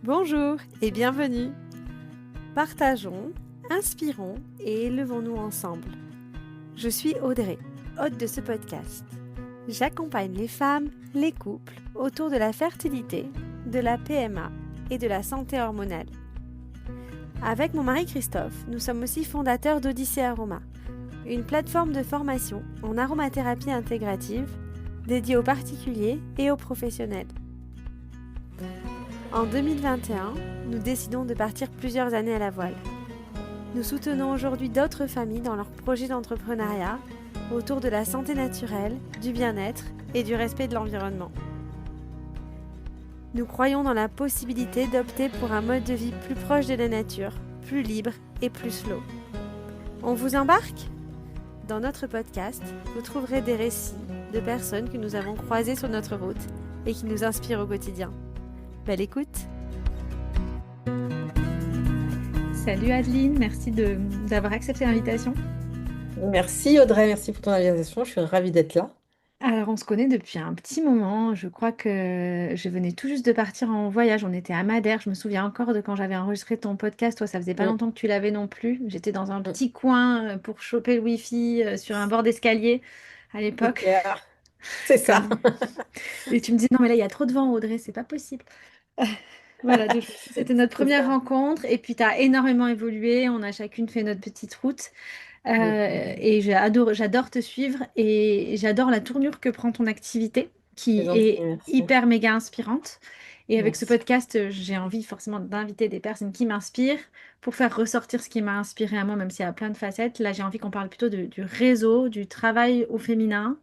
Bonjour et bienvenue. Partageons, inspirons et élevons-nous ensemble. Je suis Audrey, hôte de ce podcast. J'accompagne les femmes, les couples autour de la fertilité, de la PMA et de la santé hormonale. Avec mon mari Christophe, nous sommes aussi fondateurs d'Odyssée Aroma, une plateforme de formation en aromathérapie intégrative dédiée aux particuliers et aux professionnels. En 2021, nous décidons de partir plusieurs années à la voile. Nous soutenons aujourd'hui d'autres familles dans leurs projets d'entrepreneuriat autour de la santé naturelle, du bien-être et du respect de l'environnement. Nous croyons dans la possibilité d'opter pour un mode de vie plus proche de la nature, plus libre et plus slow. On vous embarque ? Dans notre podcast, vous trouverez des récits de personnes que nous avons croisées sur notre route et qui nous inspirent au quotidien. Belle écoute! Salut Adeline, merci d'avoir accepté l'invitation. Merci Audrey, merci pour ton invitation. Je suis ravie d'être là. Alors on se connaît depuis un petit moment, je crois que je venais tout juste de partir en voyage, on était à Madère, je me souviens encore de quand j'avais enregistré ton podcast, toi ça faisait pas Mm, longtemps que tu l'avais non plus, j'étais dans un mm. petit coin pour choper le wifi sur un bord d'escalier à C'est l'époque. clair, c'est ça. Comme... Et tu me dis non mais là il y a trop de vent Audrey, c'est pas possible. Voilà, donc c'était notre C'est première ça. rencontre et puis tu as énormément évolué, on a chacune fait notre petite route. Mm. Et j'adore te suivre et j'adore la tournure que prend ton activité C'est qui gentil, est merci. hyper méga inspirante. Et avec ce Merci. podcast, j'ai envie forcément d'inviter des personnes qui m'inspirent pour faire ressortir ce qui m'a inspiré à moi, même s'il y a plein de facettes. Là, j'ai envie qu'on parle plutôt du réseau, du travail au féminin,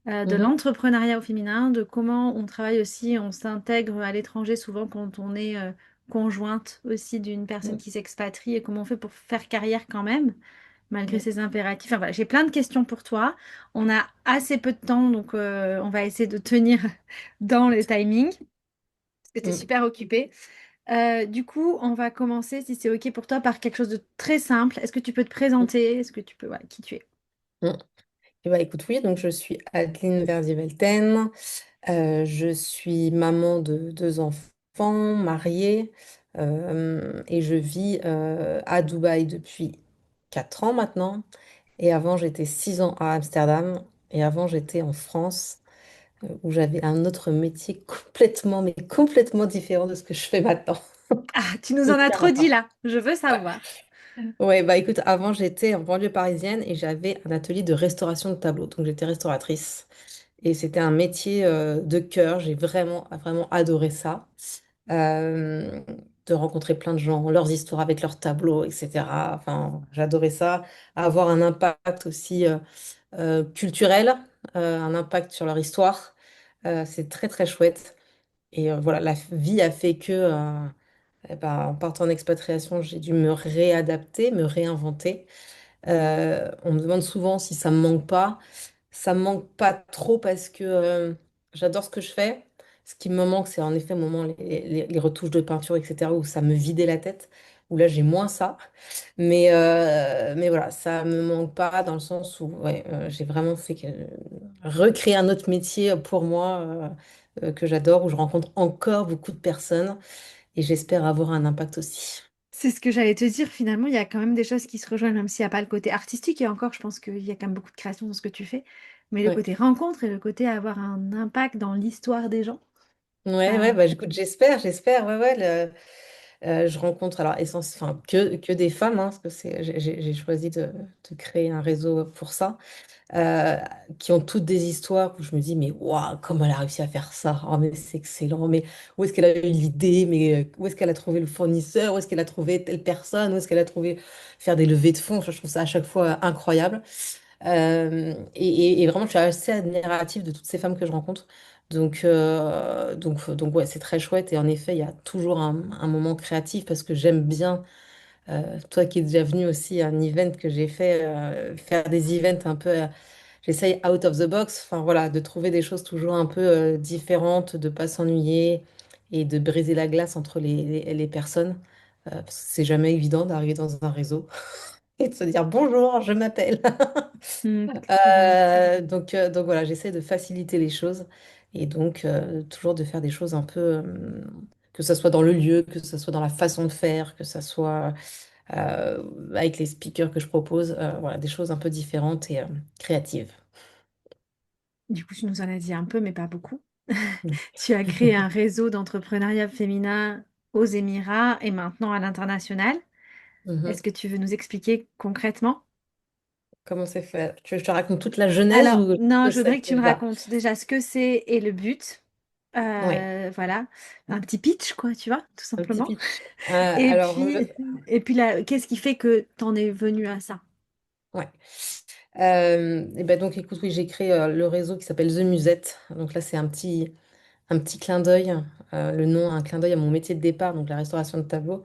de Mhm, l'entrepreneuriat au féminin, de comment on travaille aussi, on s'intègre à l'étranger souvent quand on est conjointe aussi d'une personne mm, qui s'expatrie et comment on fait pour faire carrière quand même malgré mm, ses impératifs. Enfin voilà, j'ai plein de questions pour toi. On a assez peu de temps, donc on va essayer de tenir dans le timing, parce que tu es mm, super occupée. Du coup, on va commencer, si c'est OK pour toi, par quelque chose de très simple. Est-ce que tu peux te mm, présenter? Est-ce que tu peux, voilà, qui tu es? mm. Et bah, écoute, oui, donc je suis Adeline Verdivelten. Je suis maman de deux enfants, mariée, et je vis à Dubaï depuis 4 ans maintenant. Et avant, j'étais 6 ans à Amsterdam. Et avant, j'étais en France, où j'avais un autre métier complètement, mais complètement différent de ce que je fais maintenant. Ah, tu nous en as Hyper trop à dit part. là, je veux Ouais. savoir. Ouais, bah écoute, avant j'étais en banlieue parisienne et j'avais un atelier de restauration de tableaux. Donc j'étais restauratrice et c'était un métier de cœur. J'ai vraiment, vraiment adoré ça. Euh, de rencontrer plein de gens, leurs histoires avec leurs tableaux, etc. Enfin, j'adorais ça. Avoir un impact aussi culturel, un impact sur leur histoire. C'est très, très chouette. Et voilà, la vie a fait que, eh ben, en partant en expatriation, j'ai dû me réadapter, me réinventer. On me demande souvent si ça me manque pas. Ça me manque pas trop parce que j'adore ce que je fais. Ce qui me manque, c'est en effet au moment les retouches de peinture, etc., où ça me vidait la tête, où là j'ai moins ça. Mais voilà, ça me manque pas dans le sens où ouais, j'ai vraiment recréer un autre métier pour moi que j'adore, où je rencontre encore beaucoup de personnes et j'espère avoir un impact aussi. C'est ce que j'allais te dire, finalement, il y a quand même des choses qui se rejoignent, même s'il n'y a pas le côté artistique, et encore, je pense qu'il y a quand même beaucoup de création dans ce que tu fais, mais le Ouais. côté rencontre et le côté avoir un impact dans l'histoire des gens. Ouais, Euh, ouais, bah écoute, j'espère, ouais, ouais. Je rencontre alors enfin, que des femmes, hein, parce que j'ai choisi de créer un réseau pour ça, euh, qui ont toutes des histoires où je me dis, mais waouh, comment elle a réussi à faire ça? Oh, mais c'est excellent, mais où est-ce qu'elle a eu l'idée? Mais où est-ce qu'elle a trouvé le fournisseur? Où est-ce qu'elle a trouvé telle personne? Où est-ce qu'elle a trouvé faire des levées de fonds? Je trouve ça à chaque fois incroyable. Et vraiment, je suis assez admirative de toutes ces femmes que je rencontre. Donc ouais, c'est très chouette. Et en effet, il y a toujours un moment créatif parce que j'aime bien, toi qui es déjà venu aussi à un event que j'ai fait, faire des events un peu, j'essaye out of the box. Enfin voilà, de trouver des choses toujours un peu différentes, de pas s'ennuyer et de briser la glace entre les personnes. Parce que c'est jamais évident d'arriver dans un réseau et de se dire bonjour, je m'appelle. trop bien. Donc voilà, j'essaie de faciliter les choses et donc toujours de faire des choses un peu que ça soit dans le lieu, que ça soit dans la façon de faire, que ça soit avec les speakers que je propose, voilà, des choses un peu différentes et créatives. Du coup, tu nous en as dit un peu, mais pas beaucoup. Tu as créé un réseau d'entrepreneuriat féminin aux Émirats et maintenant à l'international. Mhm. Est-ce que tu veux nous expliquer concrètement? Comment c'est fait? Tu veux que je te raconte toute la genèse Alors, ou non, que je voudrais cette que tu me là? racontes déjà ce que c'est et le but. Oui, Voilà, un petit pitch, quoi, tu vois, tout un petit simplement. pitch. Et Alors, puis, et puis là, qu'est-ce qui fait que t'en es venu à ça? ouais. Et ben donc, écoute, oui, j'ai créé le réseau qui s'appelle The Musette. Donc là, c'est un petit clin d'œil, le nom, un clin d'œil à mon métier de départ, donc la restauration de tableau.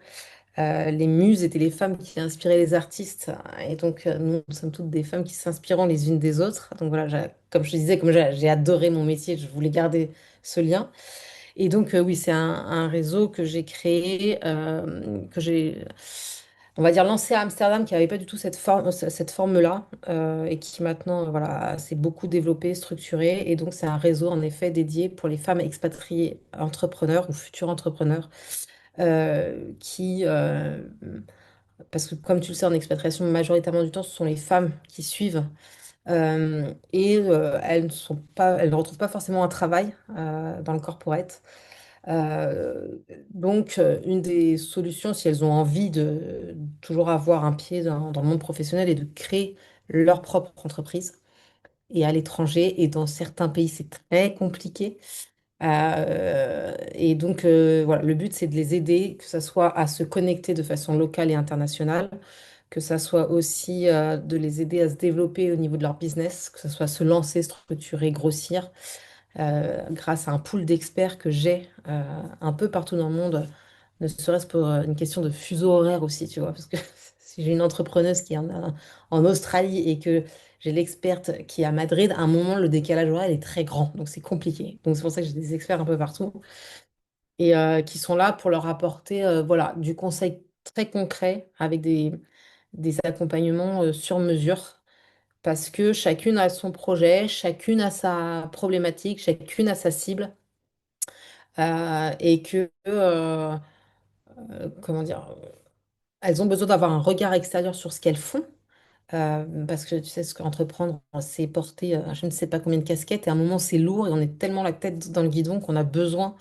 Les muses étaient les femmes qui inspiraient les artistes. Et donc, nous sommes toutes des femmes qui s'inspirent les unes des autres. Donc voilà, comme je te disais, comme j'ai adoré mon métier, je voulais garder ce lien. Et donc, oui, c'est un réseau que j'ai créé, que j'ai, on va dire, lancé à Amsterdam, qui n'avait pas du tout cette forme-là, et qui maintenant, voilà, s'est beaucoup développé, structuré. Et donc, c'est un réseau, en effet, dédié pour les femmes expatriées entrepreneurs ou futurs entrepreneurs, parce que comme tu le sais, en expatriation, majoritairement du temps, ce sont les femmes qui suivent. Elles ne retrouvent pas forcément un travail dans le corporate. Euh, donc, une des solutions, si elles ont envie de toujours avoir un pied dans le monde professionnel, est de créer leur propre entreprise. Et à l'étranger, et dans certains pays, c'est très compliqué. Et donc, voilà, le but, c'est de les aider, que ce soit à se connecter de façon locale et internationale, que ça soit aussi de les aider à se développer au niveau de leur business, que ce soit se lancer, structurer, grossir grâce à un pool d'experts que j'ai un peu partout dans le monde, ne serait-ce pour une question de fuseau horaire aussi, tu vois, parce que si j'ai une entrepreneuse qui est en Australie et que j'ai l'experte qui est à Madrid, à un moment, le décalage horaire est très grand, donc c'est compliqué. Donc c'est pour ça que j'ai des experts un peu partout et qui sont là pour leur apporter voilà, du conseil très concret avec des accompagnements sur mesure parce que chacune a son projet, chacune a sa problématique, chacune a sa cible, et que, comment dire, elles ont besoin d'avoir un regard extérieur sur ce qu'elles font, parce que tu sais, ce qu'entreprendre, c'est porter je ne sais pas combien de casquettes, et à un moment, c'est lourd, et on est tellement la tête dans le guidon qu'on a besoin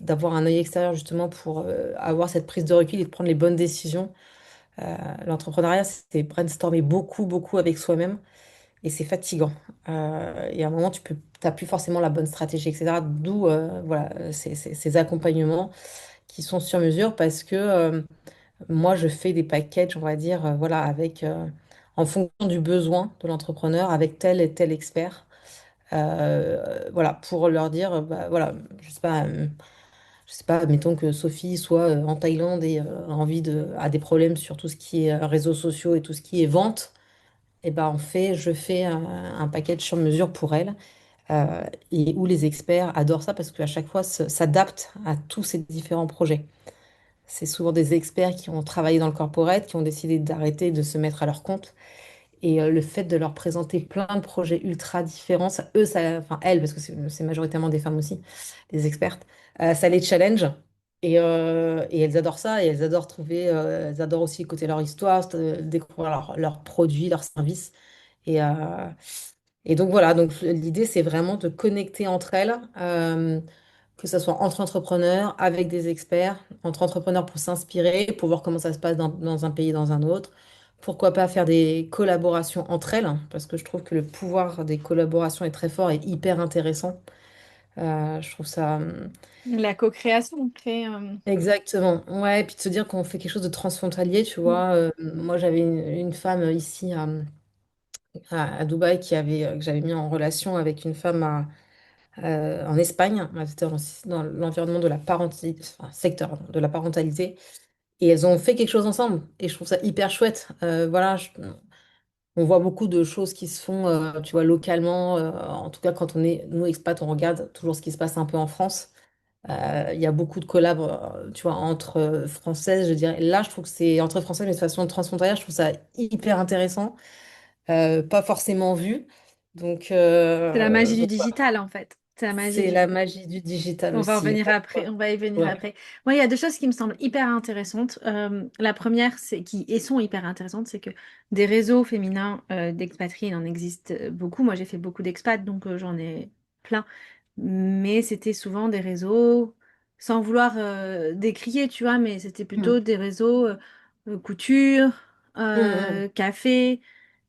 d'avoir un œil extérieur justement pour avoir cette prise de recul et de prendre les bonnes décisions. L'entrepreneuriat, c'est brainstormer beaucoup, beaucoup avec soi-même. Et c'est fatigant. Et à un moment, tu n'as plus forcément la bonne stratégie, etc. D'où voilà, ces accompagnements qui sont sur mesure parce que moi, je fais des packages, on va dire, voilà, en fonction du besoin de l'entrepreneur, avec tel et tel expert. Voilà, pour leur dire, bah, voilà, je sais pas, mettons que Sophie soit en Thaïlande et a des problèmes sur tout ce qui est réseaux sociaux et tout ce qui est vente. Et ben, je fais un package sur mesure pour elle, euh, et où les experts adorent ça parce qu'à chaque fois s'adaptent à tous ces différents projets. C'est souvent des experts qui ont travaillé dans le corporate, qui ont décidé d'arrêter de se mettre à leur compte. Et le fait de leur présenter plein de projets ultra différents, enfin elles, parce que c'est majoritairement des femmes aussi, des expertes, ça les challenge. Et elles adorent ça, et elles adorent elles adorent aussi écouter leur histoire, découvrir leurs produits, leurs services. Et, euh, et donc voilà, donc l'idée c'est vraiment de connecter entre elles, que ce soit entre entrepreneurs, avec des experts, entre entrepreneurs pour s'inspirer, pour voir comment ça se passe dans un pays, dans un autre. Pourquoi pas faire des collaborations entre elles, hein, parce que je trouve que le pouvoir des collaborations est très fort et hyper intéressant. Je trouve ça La co-création, créer. exactement. Ouais, et puis de se dire qu'on fait quelque chose de transfrontalier, tu vois. Moi j'avais une femme ici à Dubaï que j'avais mis en relation avec une femme en Espagne. Elles étaient dans l'environnement de la parentalité, enfin, secteur pardon, de la parentalité. Et elles ont fait quelque chose ensemble. Et je trouve ça hyper chouette. Voilà, on voit beaucoup de choses qui se font, tu vois, localement. En tout cas, quand on est, nous, expats, on regarde toujours ce qui se passe un peu en France. Il y a beaucoup de collabs, tu vois, entre françaises, je dirais. Là, je trouve que c'est entre françaises, mais de façon transfrontalière, je trouve ça hyper intéressant. Pas forcément vu. Donc, C'est la magie du digital, en fait. C'est la magie C'est du... la magie du digital On va en aussi. venir après, on va y venir Ouais. après. Moi, il y a deux choses qui me semblent hyper intéressantes. La première, c'est qui et sont hyper intéressantes, c'est que des réseaux féminins d'expatriés, il en existe beaucoup. Moi, j'ai fait beaucoup d'expats, donc j'en ai plein. Mais c'était souvent des réseaux, sans vouloir décrier, tu vois, mais c'était plutôt Mm. des réseaux couture, Mm, café.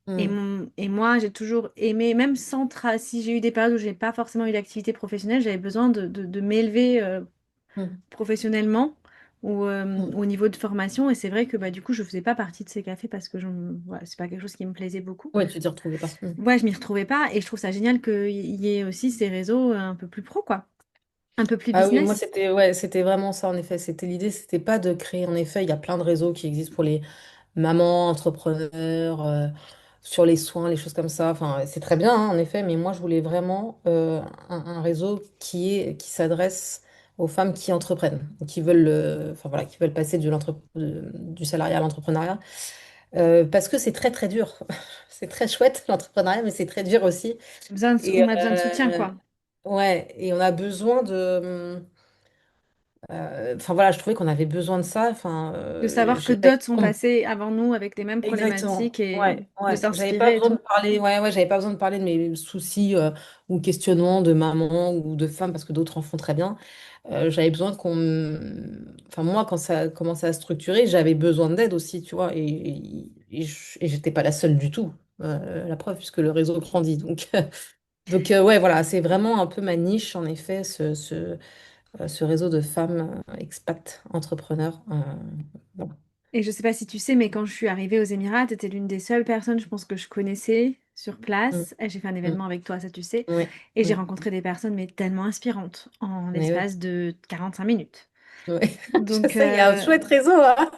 mm, Et moi, j'ai toujours aimé, même sans si j'ai eu des périodes où j'ai pas forcément eu d'activité professionnelle, j'avais besoin de m'élever mm, professionnellement ou mm. au niveau de formation. Et c'est vrai que bah, du coup, je faisais pas partie de ces cafés parce que voilà, c'est pas quelque chose qui me plaisait beaucoup. Ouais, tu t'y retrouvais pas. Mm. Ouais, je m'y retrouvais pas et je trouve ça génial qu'il y ait aussi ces réseaux un peu plus pro, quoi. Un peu plus Ah oui, moi business. c'était ouais, c'était vraiment ça en effet. C'était l'idée, c'était pas de créer. En effet, il y a plein de réseaux qui existent pour les mamans, entrepreneurs, sur les soins, les choses comme ça. Enfin, c'est très bien hein, en effet, mais moi je voulais vraiment un réseau qui s'adresse aux femmes qui entreprennent, qui veulent enfin voilà, qui veulent passer du salariat à l'entrepreneuriat. Parce que c'est très très dur. C'est très chouette l'entrepreneuriat, mais c'est très dur aussi. Et On a besoin de soutien, quoi. ouais, et on a besoin enfin voilà, je trouvais qu'on avait besoin de ça. Enfin, De savoir que j'avais d'autres sont passés avant nous avec les mêmes exactement. problématiques et Ouais, de ouais. J'avais pas s'inspirer et besoin de tout. parler. Ouais, ouais, j'avais pas besoin de parler de mes soucis ou questionnements de maman ou de femme parce que d'autres en font très bien. J'avais besoin enfin moi, quand ça a commencé à se structurer, j'avais besoin d'aide aussi, tu vois. Et j'étais pas la seule du tout. La preuve, puisque le réseau grandit. Donc ouais, voilà, c'est vraiment un peu ma niche, en effet, ce réseau de femmes expat entrepreneurs. Voilà. Et je sais pas si tu sais, mais quand je suis arrivée aux Émirats, tu étais l'une des seules personnes, je pense, que je connaissais sur Mm, place. Et j'ai fait un mm, événement avec toi, ça tu sais. ouais, Et j'ai mm. rencontré des personnes, mais tellement inspirantes, en Mais oui. l'espace de 45 minutes. Ouais. Je Donc, sais, il y a un chouette réseau, hein.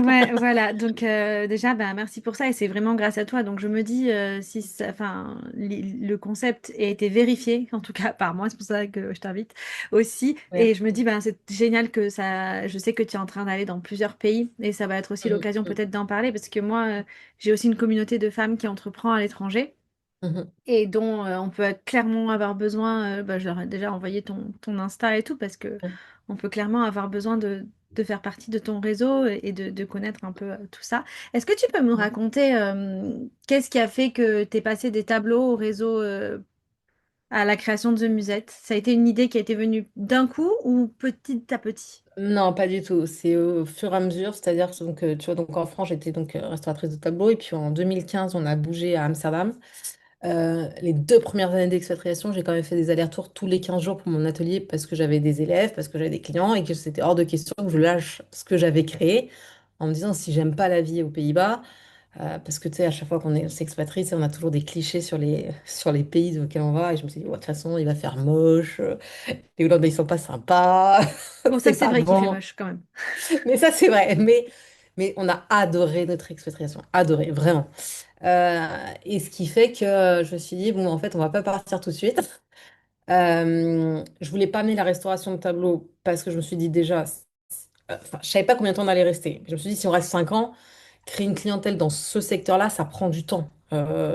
ouais, voilà. Donc, déjà, bah, merci pour ça. Et c'est vraiment grâce à toi. Donc, je me dis, si enfin, le concept a été vérifié, en tout cas par moi, c'est pour ça que je t'invite aussi. Et je me Merci. dis, ben, c'est génial que ça. Je sais que tu es en train d'aller dans plusieurs pays. Et ça va être aussi Mm, l'occasion mm, peut-être d'en parler. Parce que moi, j'ai aussi une communauté de femmes qui entreprend à l'étranger mhm, et dont on peut clairement avoir besoin, bah, je leur ai déjà envoyé ton Insta et tout, parce que mm, on peut clairement avoir besoin de faire partie de ton réseau et de connaître un peu tout ça. Est-ce que tu peux me mm. raconter qu'est-ce qui a fait que tu es passé des tableaux au réseau à la création de The Musette? Ça a été une idée qui a été venue d'un coup ou petit à petit? Non, pas du tout. C'est au fur et à mesure, c'est-à-dire que donc, tu vois, donc en France, j'étais donc restauratrice de tableau, et puis en 2015, on a bougé à Amsterdam. Les 2 premières années d'expatriation, j'ai quand même fait des allers-retours tous les 15 jours pour mon atelier parce que j'avais des élèves, parce que j'avais des clients et que c'était hors de question que je lâche ce que j'avais créé en me disant si j'aime pas la vie aux Pays-Bas, parce que tu sais, à chaque fois s'expatrie, tu sais, on a toujours des clichés sur sur les pays auxquels on va et je me suis dit, ouais, de toute façon, il va faire moche, les Hollandais, ils sont pas sympas, Bon, ça c'est c'est pas vrai qu'il fait bon. moche quand même. Mais ça, c'est vrai. Mais on a adoré notre expatriation, adoré, vraiment. Et ce qui fait que je me suis dit, bon, en fait, on va pas partir tout de suite. Je voulais pas amener la restauration de tableau parce que je me suis dit déjà, enfin, je savais pas combien de temps on allait rester. Je me suis dit, si on reste 5 ans, créer une clientèle dans ce secteur-là, ça prend du temps.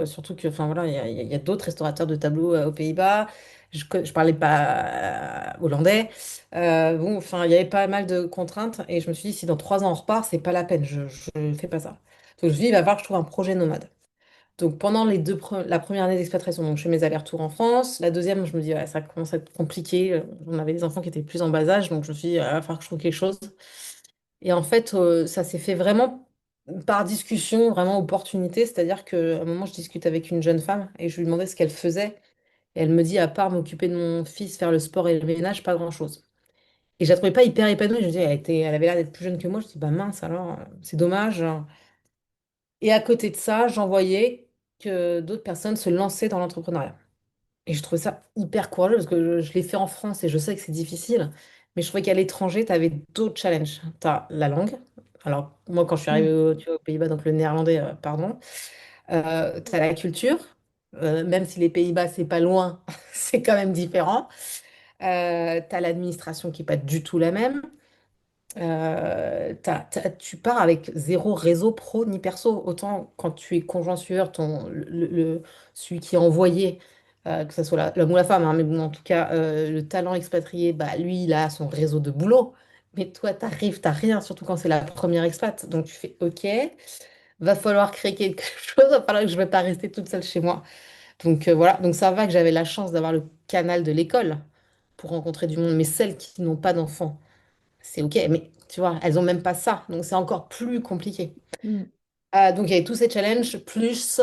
Surtout que, enfin voilà, il y a d'autres restaurateurs de tableaux aux Pays-Bas. Je parlais pas hollandais. Bon, enfin, il y avait pas mal de contraintes et je me suis dit, si dans 3 ans on repart, c'est pas la peine. Je fais pas ça. Donc je me suis dit, il va falloir que je trouve un projet nomade. Donc pendant la première année d'expatriation, donc je fais mes allers-retours en France. La deuxième, je me dis, ouais, ça commence à être compliqué. On avait des enfants qui étaient plus en bas âge, donc je me suis dit, il va falloir que je trouve quelque chose. Et en fait, ça s'est fait vraiment par discussion, vraiment opportunité. C'est-à-dire qu'à un moment, je discute avec une jeune femme et je lui demandais ce qu'elle faisait. Et elle me dit, à part m'occuper de mon fils, faire le sport et le ménage, pas grand-chose. Et je la trouvais pas hyper épanouie. Je me dis, elle avait l'air d'être plus jeune que moi. Je dis, bah mince, alors, c'est dommage. Et à côté de ça, j'en voyais que d'autres personnes se lançaient dans l'entrepreneuriat. Et je trouvais ça hyper courageux parce que je l'ai fait en France et je sais que c'est difficile. Mais je trouvais qu'à l'étranger, tu avais d'autres challenges. Tu as la langue. Alors, moi, quand je suis arrivée tu vois, aux Pays-Bas, donc le néerlandais, pardon, tu as la culture. Même si les Pays-Bas, c'est pas loin, c'est quand même différent. Tu as l'administration qui n'est pas du tout la même. Tu pars avec zéro réseau pro ni perso. Autant quand tu es conjoint sueur, celui qui est envoyé, que ce soit l'homme ou la femme, hein, mais bon, en tout cas, le talent expatrié, bah, lui, il a son réseau de boulot. Mais toi, t'arrives, t'as rien, surtout quand c'est la première expat. Donc tu fais OK, va falloir créer quelque chose, va falloir que je ne vais pas rester toute seule chez moi. Donc voilà, donc ça va que j'avais la chance d'avoir le canal de l'école pour rencontrer du monde. Mais celles qui n'ont pas d'enfants, c'est OK, mais tu vois, elles n'ont même pas ça. Donc c'est encore plus compliqué. Mm. Donc il y avait tous ces challenges, plus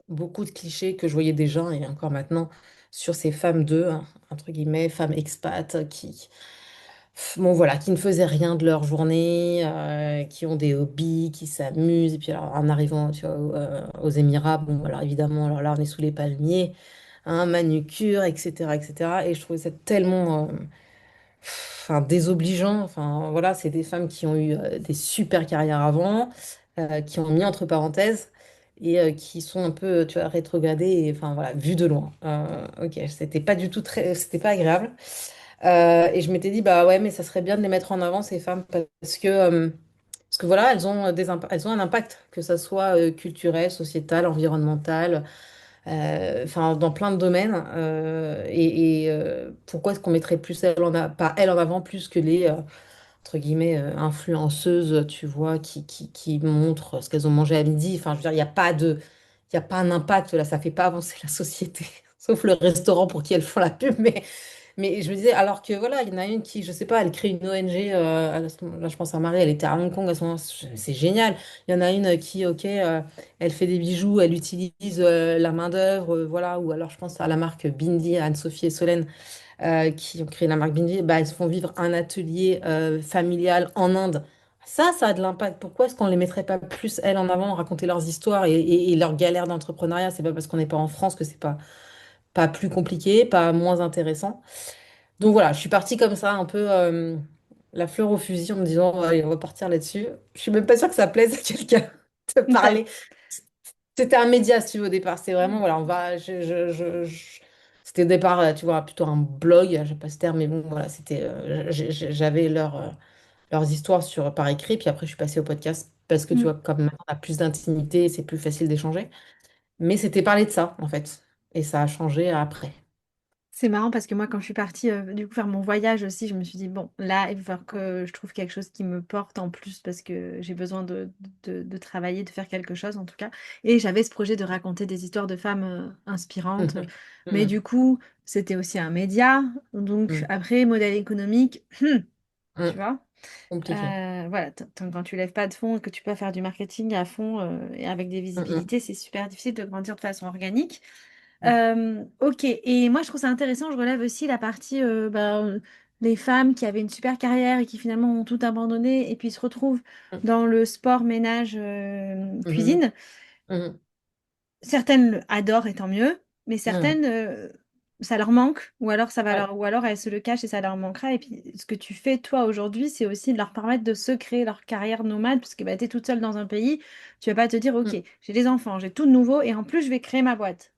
beaucoup de clichés que je voyais déjà et encore maintenant sur ces femmes hein, entre guillemets, femmes expats bon voilà, qui ne faisaient rien de leur journée, qui ont des hobbies, qui s'amusent. Et puis alors, en arrivant, tu vois, aux Émirats, bon voilà, évidemment, alors là on est sous les palmiers, hein, manucure, etc., etc. Et je trouvais ça tellement enfin, désobligeant. Enfin, voilà, c'est des femmes qui ont eu des super carrières avant, qui ont mis entre parenthèses et qui sont un peu, tu vois, rétrogradées et enfin voilà, vues de loin. Ok, c'était pas du tout c'était pas agréable. Et je m'étais dit, bah ouais, mais ça serait bien de les mettre en avant, ces femmes, parce que voilà, elles ont un impact, que ça soit culturel, sociétal, environnemental, enfin, dans plein de domaines. Pourquoi est-ce qu'on mettrait plus pas elles en avant plus que les, entre guillemets, influenceuses, tu vois, qui montrent ce qu'elles ont mangé à midi. Enfin, je veux dire, il y a pas un impact là, ça fait pas avancer la société. Sauf le restaurant pour qui elles font la pub, mais je me disais, alors que voilà, il y en a une qui, je sais pas, elle crée une ONG, là je pense à Marie, elle était à Hong Kong à ce moment, c'est génial. Il y en a une qui, ok, elle fait des bijoux, elle utilise la main-d'œuvre, voilà, ou alors je pense à la marque Bindi, Anne-Sophie et Solène, qui ont créé la marque Bindi, bah, elles se font vivre un atelier familial en Inde. Ça a de l'impact. Pourquoi est-ce qu'on les mettrait pas plus, elles, en avant, raconter leurs histoires et leurs galères d'entrepreneuriat? C'est pas parce qu'on n'est pas en France que c'est pas plus compliqué, pas moins intéressant. Donc voilà, je suis partie comme ça, un peu la fleur au fusil, en me disant, allez, on va partir là-dessus. Je suis même pas sûre que ça plaise à quelqu'un de T'as- parler. C'était un média, si tu veux, au départ. C'est vraiment, voilà, on va. C'était au départ, tu vois, plutôt un blog, je sais pas ce terme, mais bon, voilà, j'avais leurs histoires par écrit, puis après, je suis passée au podcast parce que, tu Mm. vois, comme maintenant, on a plus d'intimité, c'est plus facile d'échanger. Mais c'était parler de ça, en fait. Et ça a changé après. C'est marrant parce que moi, quand je suis partie du coup faire mon voyage aussi, je me suis dit, bon, là, il va falloir que je trouve quelque chose qui me porte en plus parce que j'ai besoin de travailler, de faire quelque chose en tout cas. Et j'avais ce projet de raconter des histoires de femmes inspirantes. Mhm. Mais Mhm. du coup, c'était aussi un média. Donc Mhm. après, modèle économique, tu Mhm. vois. Compliqué. Voilà, quand tu lèves pas de fonds et que tu peux faire du marketing à fond et avec des Mhm. visibilités, c'est super difficile de grandir de façon organique. Mhm. Ok, et moi je trouve ça intéressant, je relève aussi la partie les femmes qui avaient une super carrière et qui finalement ont tout abandonné et puis se retrouvent dans le sport, ménage, Mhm. cuisine. Mhm. Certaines adorent et tant mieux, mais Mhm. certaines, ça leur manque, ou alors Ouais. ou alors elles se le cachent et ça leur manquera. Et puis ce que tu fais toi aujourd'hui, c'est aussi de leur permettre de se créer leur carrière nomade, parce que bah, tu es toute seule dans un pays, tu vas pas te dire, ok, Mhm. j'ai des enfants, j'ai tout de nouveau, et en plus je vais créer ma boîte.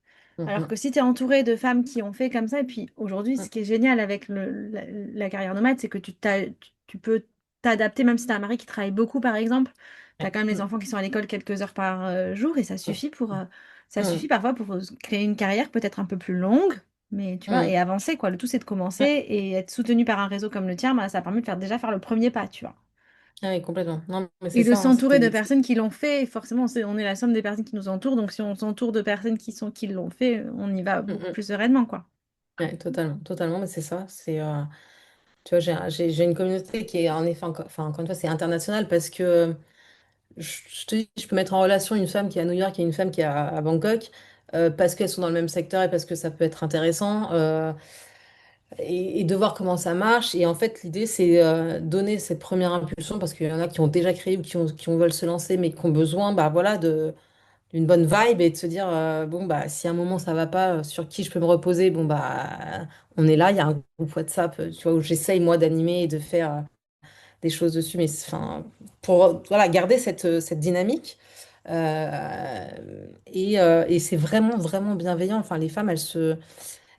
Alors Mhm. que si tu es entouré de femmes qui ont fait comme ça, et puis aujourd'hui, ce Mhm. qui est génial avec la carrière nomade, c'est que tu peux t'adapter, même si tu as un mari qui travaille beaucoup, par exemple, tu as Ouais. quand même les Mhm. enfants qui sont à l'école quelques heures par jour, et ça suffit Mhm. parfois pour créer une carrière peut-être un peu plus longue, mais tu vois, Mhm. et avancer, quoi. Le tout, c'est de commencer Ouais. et être soutenu par un réseau comme le tien, bah, ça permet de déjà faire le premier pas, tu vois. Ah oui, complètement. Non, mais c'est Et de ça, hein, s'entourer de personnes qui l'ont fait, et forcément, on est la somme des personnes qui nous entourent, donc si on s'entoure de personnes qui l'ont fait, on y va beaucoup Mhm. plus sereinement, quoi. Ouais, totalement, totalement, mais c'est ça. Tu vois, j'ai une communauté qui est en effet, enfin, encore une fois, c'est international parce que je te dis, je peux mettre en relation une femme qui est à New York et une femme qui est à Bangkok parce qu'elles sont dans le même secteur et parce que ça peut être intéressant. Et de voir comment ça marche. Et en fait, l'idée, c'est donner cette première impulsion parce qu'il y en a qui ont déjà créé ou qui veulent se lancer, mais qui ont besoin bah, voilà, d'une bonne vibe et de se dire, bon, bah, si à un moment ça va pas, sur qui je peux me reposer, bon, bah, on est là. Il y a un groupe WhatsApp, tu vois, où j'essaye, moi, d'animer et de faire des choses dessus, mais enfin, pour voilà, garder cette dynamique. Euh, et c'est vraiment, vraiment bienveillant. Enfin, les femmes,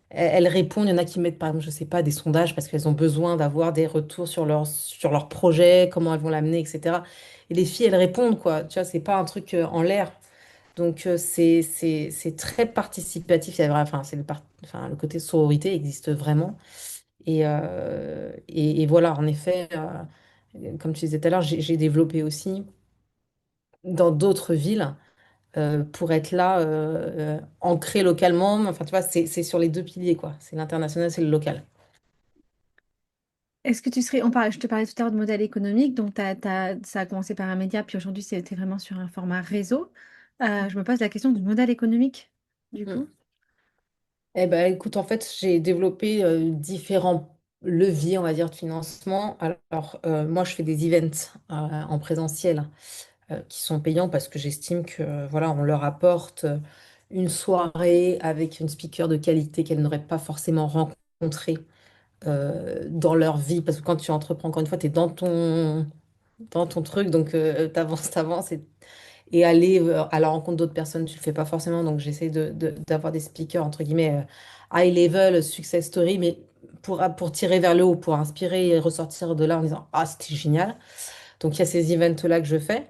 elles répondent, il y en a qui mettent, par exemple, je sais pas, des sondages parce qu'elles ont besoin d'avoir des retours sur leur projet, comment elles vont l'amener, etc. Et les filles, elles répondent, quoi. Tu vois, c'est pas un truc en l'air. Donc, c'est très participatif. Il y a enfin, enfin, le côté sororité existe vraiment. Et voilà, en effet, comme tu disais tout à l'heure, j'ai développé aussi dans d'autres villes pour être là, ancré localement. Enfin, tu vois, c'est sur les deux piliers, quoi. C'est l'international, c'est le local. Est-ce que tu serais, je te parlais tout à l'heure de modèle économique, donc ça a commencé par un média, puis aujourd'hui c'était vraiment sur un format réseau. Je me pose la question du modèle économique, du Mm. coup. Eh ben, écoute, en fait, j'ai développé différents leviers, on va dire, de financement. Alors, moi, je fais des events en présentiel qui sont payants parce que j'estime que, voilà, on leur apporte une soirée avec une speaker de qualité qu'elles n'auraient pas forcément rencontrée dans leur vie. Parce que quand tu entreprends, encore une fois, tu es dans ton truc, donc t'avances, et aller à la rencontre d'autres personnes, tu le fais pas forcément. Donc j'essaie d'avoir des speakers, entre guillemets, high level, success story, mais pour tirer vers le haut, pour inspirer et ressortir de là en disant, ah, c'était génial. Donc il y a ces events-là que je fais.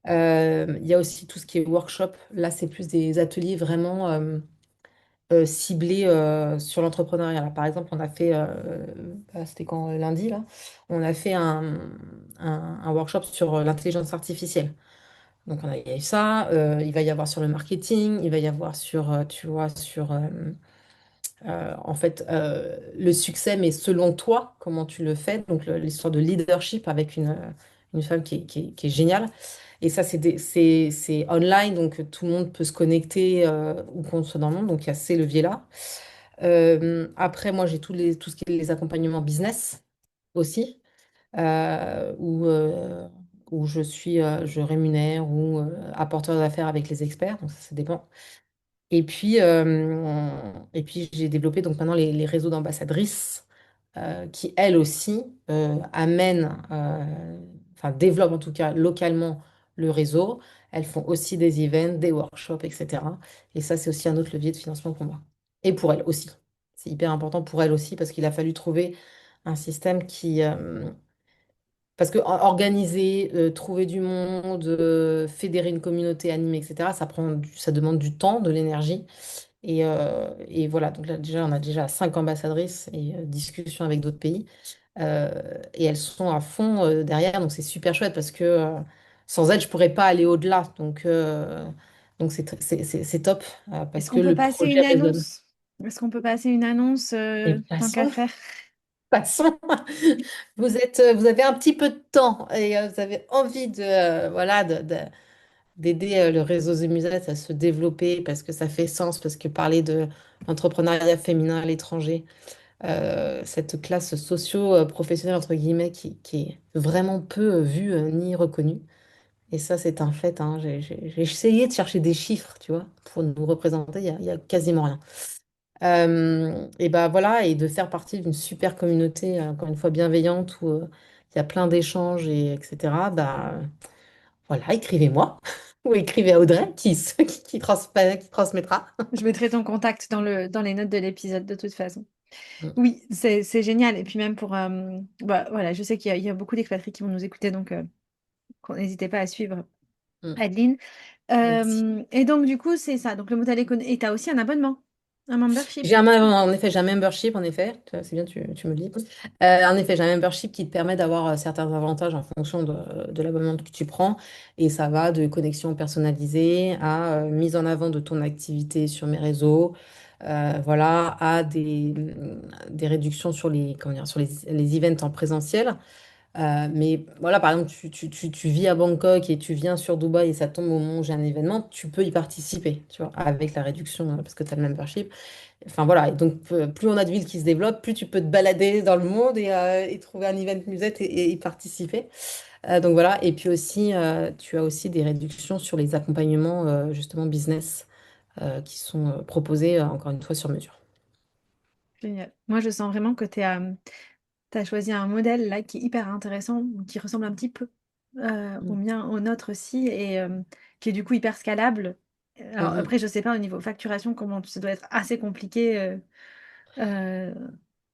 Il y a aussi tout ce qui est workshop. Là, c'est plus des ateliers vraiment ciblés sur l'entrepreneuriat. Là, par exemple, on a fait, c'était quand lundi, là, on a fait un workshop sur l'intelligence artificielle. Donc, il y a eu ça. Il va y avoir sur le marketing, il va y avoir sur, tu vois, sur, en fait, le succès, mais selon toi, comment tu le fais. Donc, l'histoire de leadership avec une femme qui est géniale. Et ça, c'est online, donc tout le monde peut se connecter où qu'on soit dans le monde. Donc, il y a ces leviers-là. Après, moi, j'ai tout ce qui est les accompagnements business aussi, euh, où, euh, où je rémunère ou apporteur d'affaires avec les experts. Donc, ça dépend. Et puis j'ai développé donc maintenant les réseaux d'ambassadrices qui, elles aussi, amènent, enfin développent en tout cas localement le réseau. Elles font aussi des events, des workshops, etc. Et ça, c'est aussi un autre levier de financement pour moi. Et pour elles aussi. C'est hyper important pour elles aussi parce qu'il a fallu trouver un système qui... parce que organiser, trouver du monde, fédérer une communauté, animer, etc., ça demande du temps, de l'énergie. Et voilà, donc là déjà, on a déjà 5 ambassadrices et discussions avec d'autres pays. Euh, et elles sont à fond derrière, donc c'est super chouette parce que sans elles, je pourrais pas aller au-delà. Donc c'est top parce Est-ce que qu'on peut le passer projet une résonne. annonce? Est-ce qu'on peut passer une annonce Et tant qu'à passons, faire? passons. Vous avez un petit peu de temps et vous avez envie voilà, d'aider le réseau The Musette à se développer parce que ça fait sens, parce que parler de l'entrepreneuriat féminin à l'étranger, cette classe socio-professionnelle, entre guillemets, qui est vraiment peu vue ni reconnue. Et ça, c'est un fait, hein. J'ai essayé de chercher des chiffres, tu vois, pour nous représenter, il y a quasiment rien. Et bah voilà, et de faire partie d'une super communauté, encore une fois bienveillante, où il y a plein d'échanges, et etc. Bah voilà, écrivez-moi ou écrivez à Audrey qui transmettra. Je mettrai ton contact dans les notes de l'épisode de toute façon. Mm, Oui, c'est génial. Et puis même pour... bah, voilà, je sais il y a beaucoup d'expatriés qui vont nous écouter, donc n'hésitez pas à suivre mm. Adeline. Merci. Et donc du coup, c'est ça. Donc le modèle économique... Et tu as aussi un abonnement, un membership. En effet, j'ai un membership, en effet. C'est bien, tu me le dis. En effet, j'ai un membership qui te permet d'avoir certains avantages en fonction de l'abonnement que tu prends. Et ça va de connexion personnalisée à mise en avant de ton activité sur mes réseaux, voilà, à des réductions sur comment dire, sur les events en présentiel. Mais voilà, par exemple, tu vis à Bangkok et tu viens sur Dubaï et ça tombe au moment où j'ai un événement, tu peux y participer, tu vois, avec la réduction, parce que tu as le membership. Enfin voilà, et donc plus on a de villes qui se développent, plus tu peux te balader dans le monde et trouver un event musette et y participer. Donc voilà, et puis aussi, tu as aussi des réductions sur les accompagnements justement business qui sont proposés encore une fois sur mesure. Génial. Moi, je sens vraiment que tu as choisi un modèle là qui est hyper intéressant, qui ressemble un petit peu au Mm. mien, au nôtre aussi, et qui est du coup hyper scalable. Mm, Alors mm. après, je sais pas au niveau facturation comment ça doit être assez compliqué. Euh,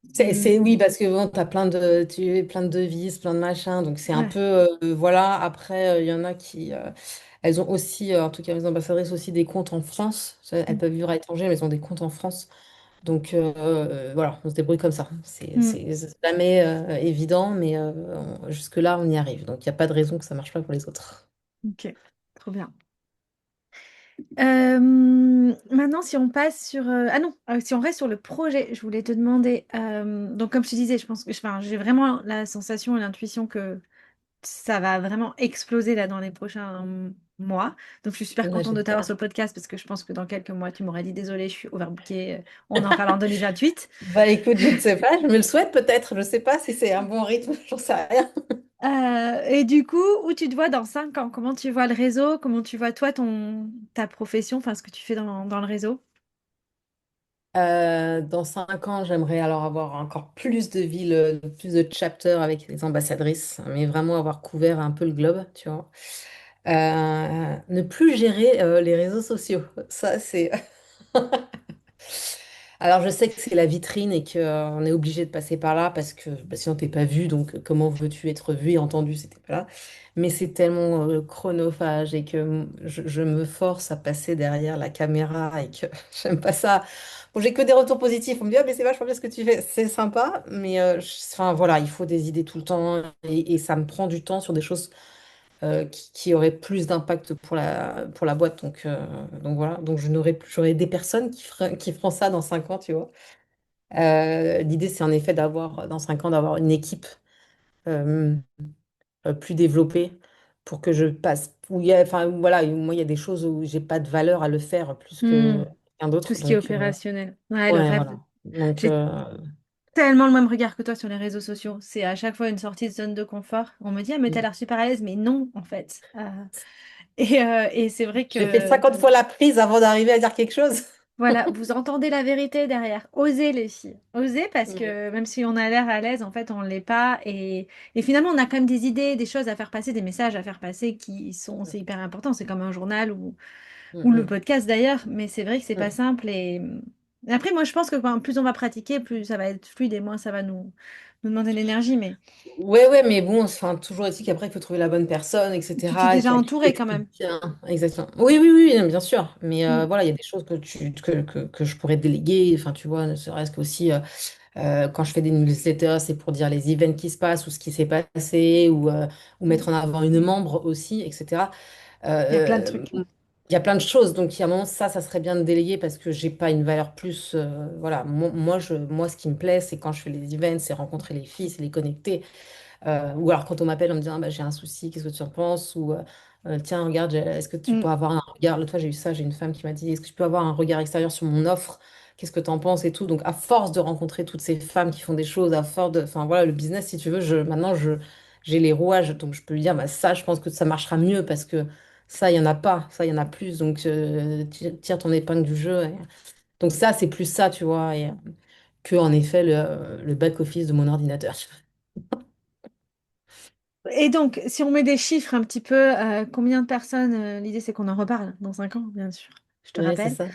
Mm. Oui, parce que bon, plein de devises, plein de machins, donc c'est un Ouais. peu, voilà. Après, il y en a qui, elles ont aussi, en tout cas les ambassadrices aussi des comptes en France. Elles Mm. peuvent vivre à l'étranger, mais elles ont des comptes en France. Donc voilà, on se débrouille comme ça. Mm. C'est jamais évident, mais jusque-là, on y arrive. Donc il n'y a pas de raison que ça marche pas pour les autres. Ok, trop bien. Maintenant, si on passe sur... Ah non, si on reste sur le projet, je voulais te demander... donc, comme je te disais, je pense que enfin, j'ai vraiment la sensation et l'intuition que ça va vraiment exploser là dans les prochains mois. Donc, je suis super Ouais, contente de t'avoir sur j'espère. le podcast parce que je pense que dans quelques mois, tu m'auras dit, désolée, je suis overbookée, on en parle en 2028. Bah écoute, je ne sais pas, je me le souhaite peut-être. Je ne sais pas si c'est un bon rythme, j'en sais rien. Et du coup, où tu te vois dans 5 ans? Comment tu vois le réseau? Comment tu vois toi ta profession, enfin ce que tu fais dans le réseau? Dans 5 ans, j'aimerais alors avoir encore plus de villes, plus de chapters avec les ambassadrices, mais vraiment avoir couvert un peu le globe, tu vois. Ne plus gérer les réseaux sociaux. Ça, c'est. Alors, je sais que c'est la vitrine et qu'on est obligé de passer par là parce que bah, sinon, t'es pas vu. Donc, comment veux-tu être vu et entendu si t'es pas là? Mais c'est tellement chronophage et que je me force à passer derrière la caméra et que j'aime pas ça. Bon, j'ai que des retours positifs. On me dit, ah, mais c'est vachement bien ce que tu fais. C'est sympa, mais enfin, voilà, il faut des idées tout le temps et ça me prend du temps sur des choses qui auraient plus d'impact pour la boîte. Donc voilà, donc j'aurai des personnes qui feront ça dans 5 ans, tu vois. L'idée, c'est en effet d'avoir, dans 5 ans, d'avoir une équipe euh, plus développée pour que je passe. Où il y a, enfin, voilà, moi, il y a des choses où j'ai pas de valeur à le faire plus Hmm, que quelqu'un tout d'autre. ce qui est Donc, opérationnel. Ouais, le ouais, rêve. voilà. Donc, J'ai tellement le même regard que toi sur les réseaux sociaux. C'est à chaque fois une sortie de zone de confort. On me dit, ah, mais t'as l'air super à l'aise, mais non, en fait. Et c'est vrai j'ai fait que 50 fois la prise avant d'arriver à dire quelque chose. voilà, vous entendez la vérité derrière. Osez les filles. Osez parce Ouais. que même si on a l'air à l'aise, en fait, on ne l'est pas. Et finalement, on a quand même des idées, des choses à faire passer, des messages à faire passer qui sont, c'est hyper important. C'est comme un journal ou le Mm, podcast d'ailleurs. Mais c'est vrai que c'est pas mm. simple. Et après, moi, je pense que plus on va pratiquer, plus ça va être fluide et moins ça va nous demander d'énergie. Mais Ouais, ouais, mais bon, enfin, toujours est-il qu'après, il faut trouver la bonne personne, tu t'es etc., déjà à qui tu entouré quand même. expliques bien. Exactement. Oui, oui, oui, bien sûr. Mais Mm, voilà, il y a des choses que je pourrais déléguer. Enfin, tu vois, ne serait-ce qu'aussi, quand je fais des newsletters, c'est pour dire les events qui se passent ou ce qui s'est passé ou mm. mettre en avant une membre aussi, etc. Il y a plein de Euh, trucs. il y a plein de choses. Donc, il y a un moment, ça serait bien de déléguer parce que j'ai pas une valeur plus. Voilà, moi, ce qui me plaît, c'est quand je fais les events, c'est rencontrer les filles, c'est les connecter. Ou alors quand on m'appelle en me disant ah, bah, j'ai un souci, qu'est-ce que tu en penses? Ou tiens, regarde, est-ce que tu peux Mm. avoir un regard? L'autre fois j'ai eu ça, j'ai une femme qui m'a dit est-ce que tu peux avoir un regard extérieur sur mon offre? Qu'est-ce que tu en penses et tout. Donc à force de rencontrer toutes ces femmes qui font des choses, à force de. Enfin voilà, le business, si tu veux, maintenant j'ai les rouages. Donc je peux lui dire bah, ça, je pense que ça marchera mieux parce que ça, il n'y en a pas, ça, il y en a plus. Donc tire ton épingle du jeu. Donc ça, c'est plus ça, tu vois, que en effet le back-office de mon ordinateur. Et donc, si on met des chiffres un petit peu, combien de personnes, l'idée c'est qu'on en reparle dans 5 ans, bien sûr, je te Ouais, c'est rappelle. ça.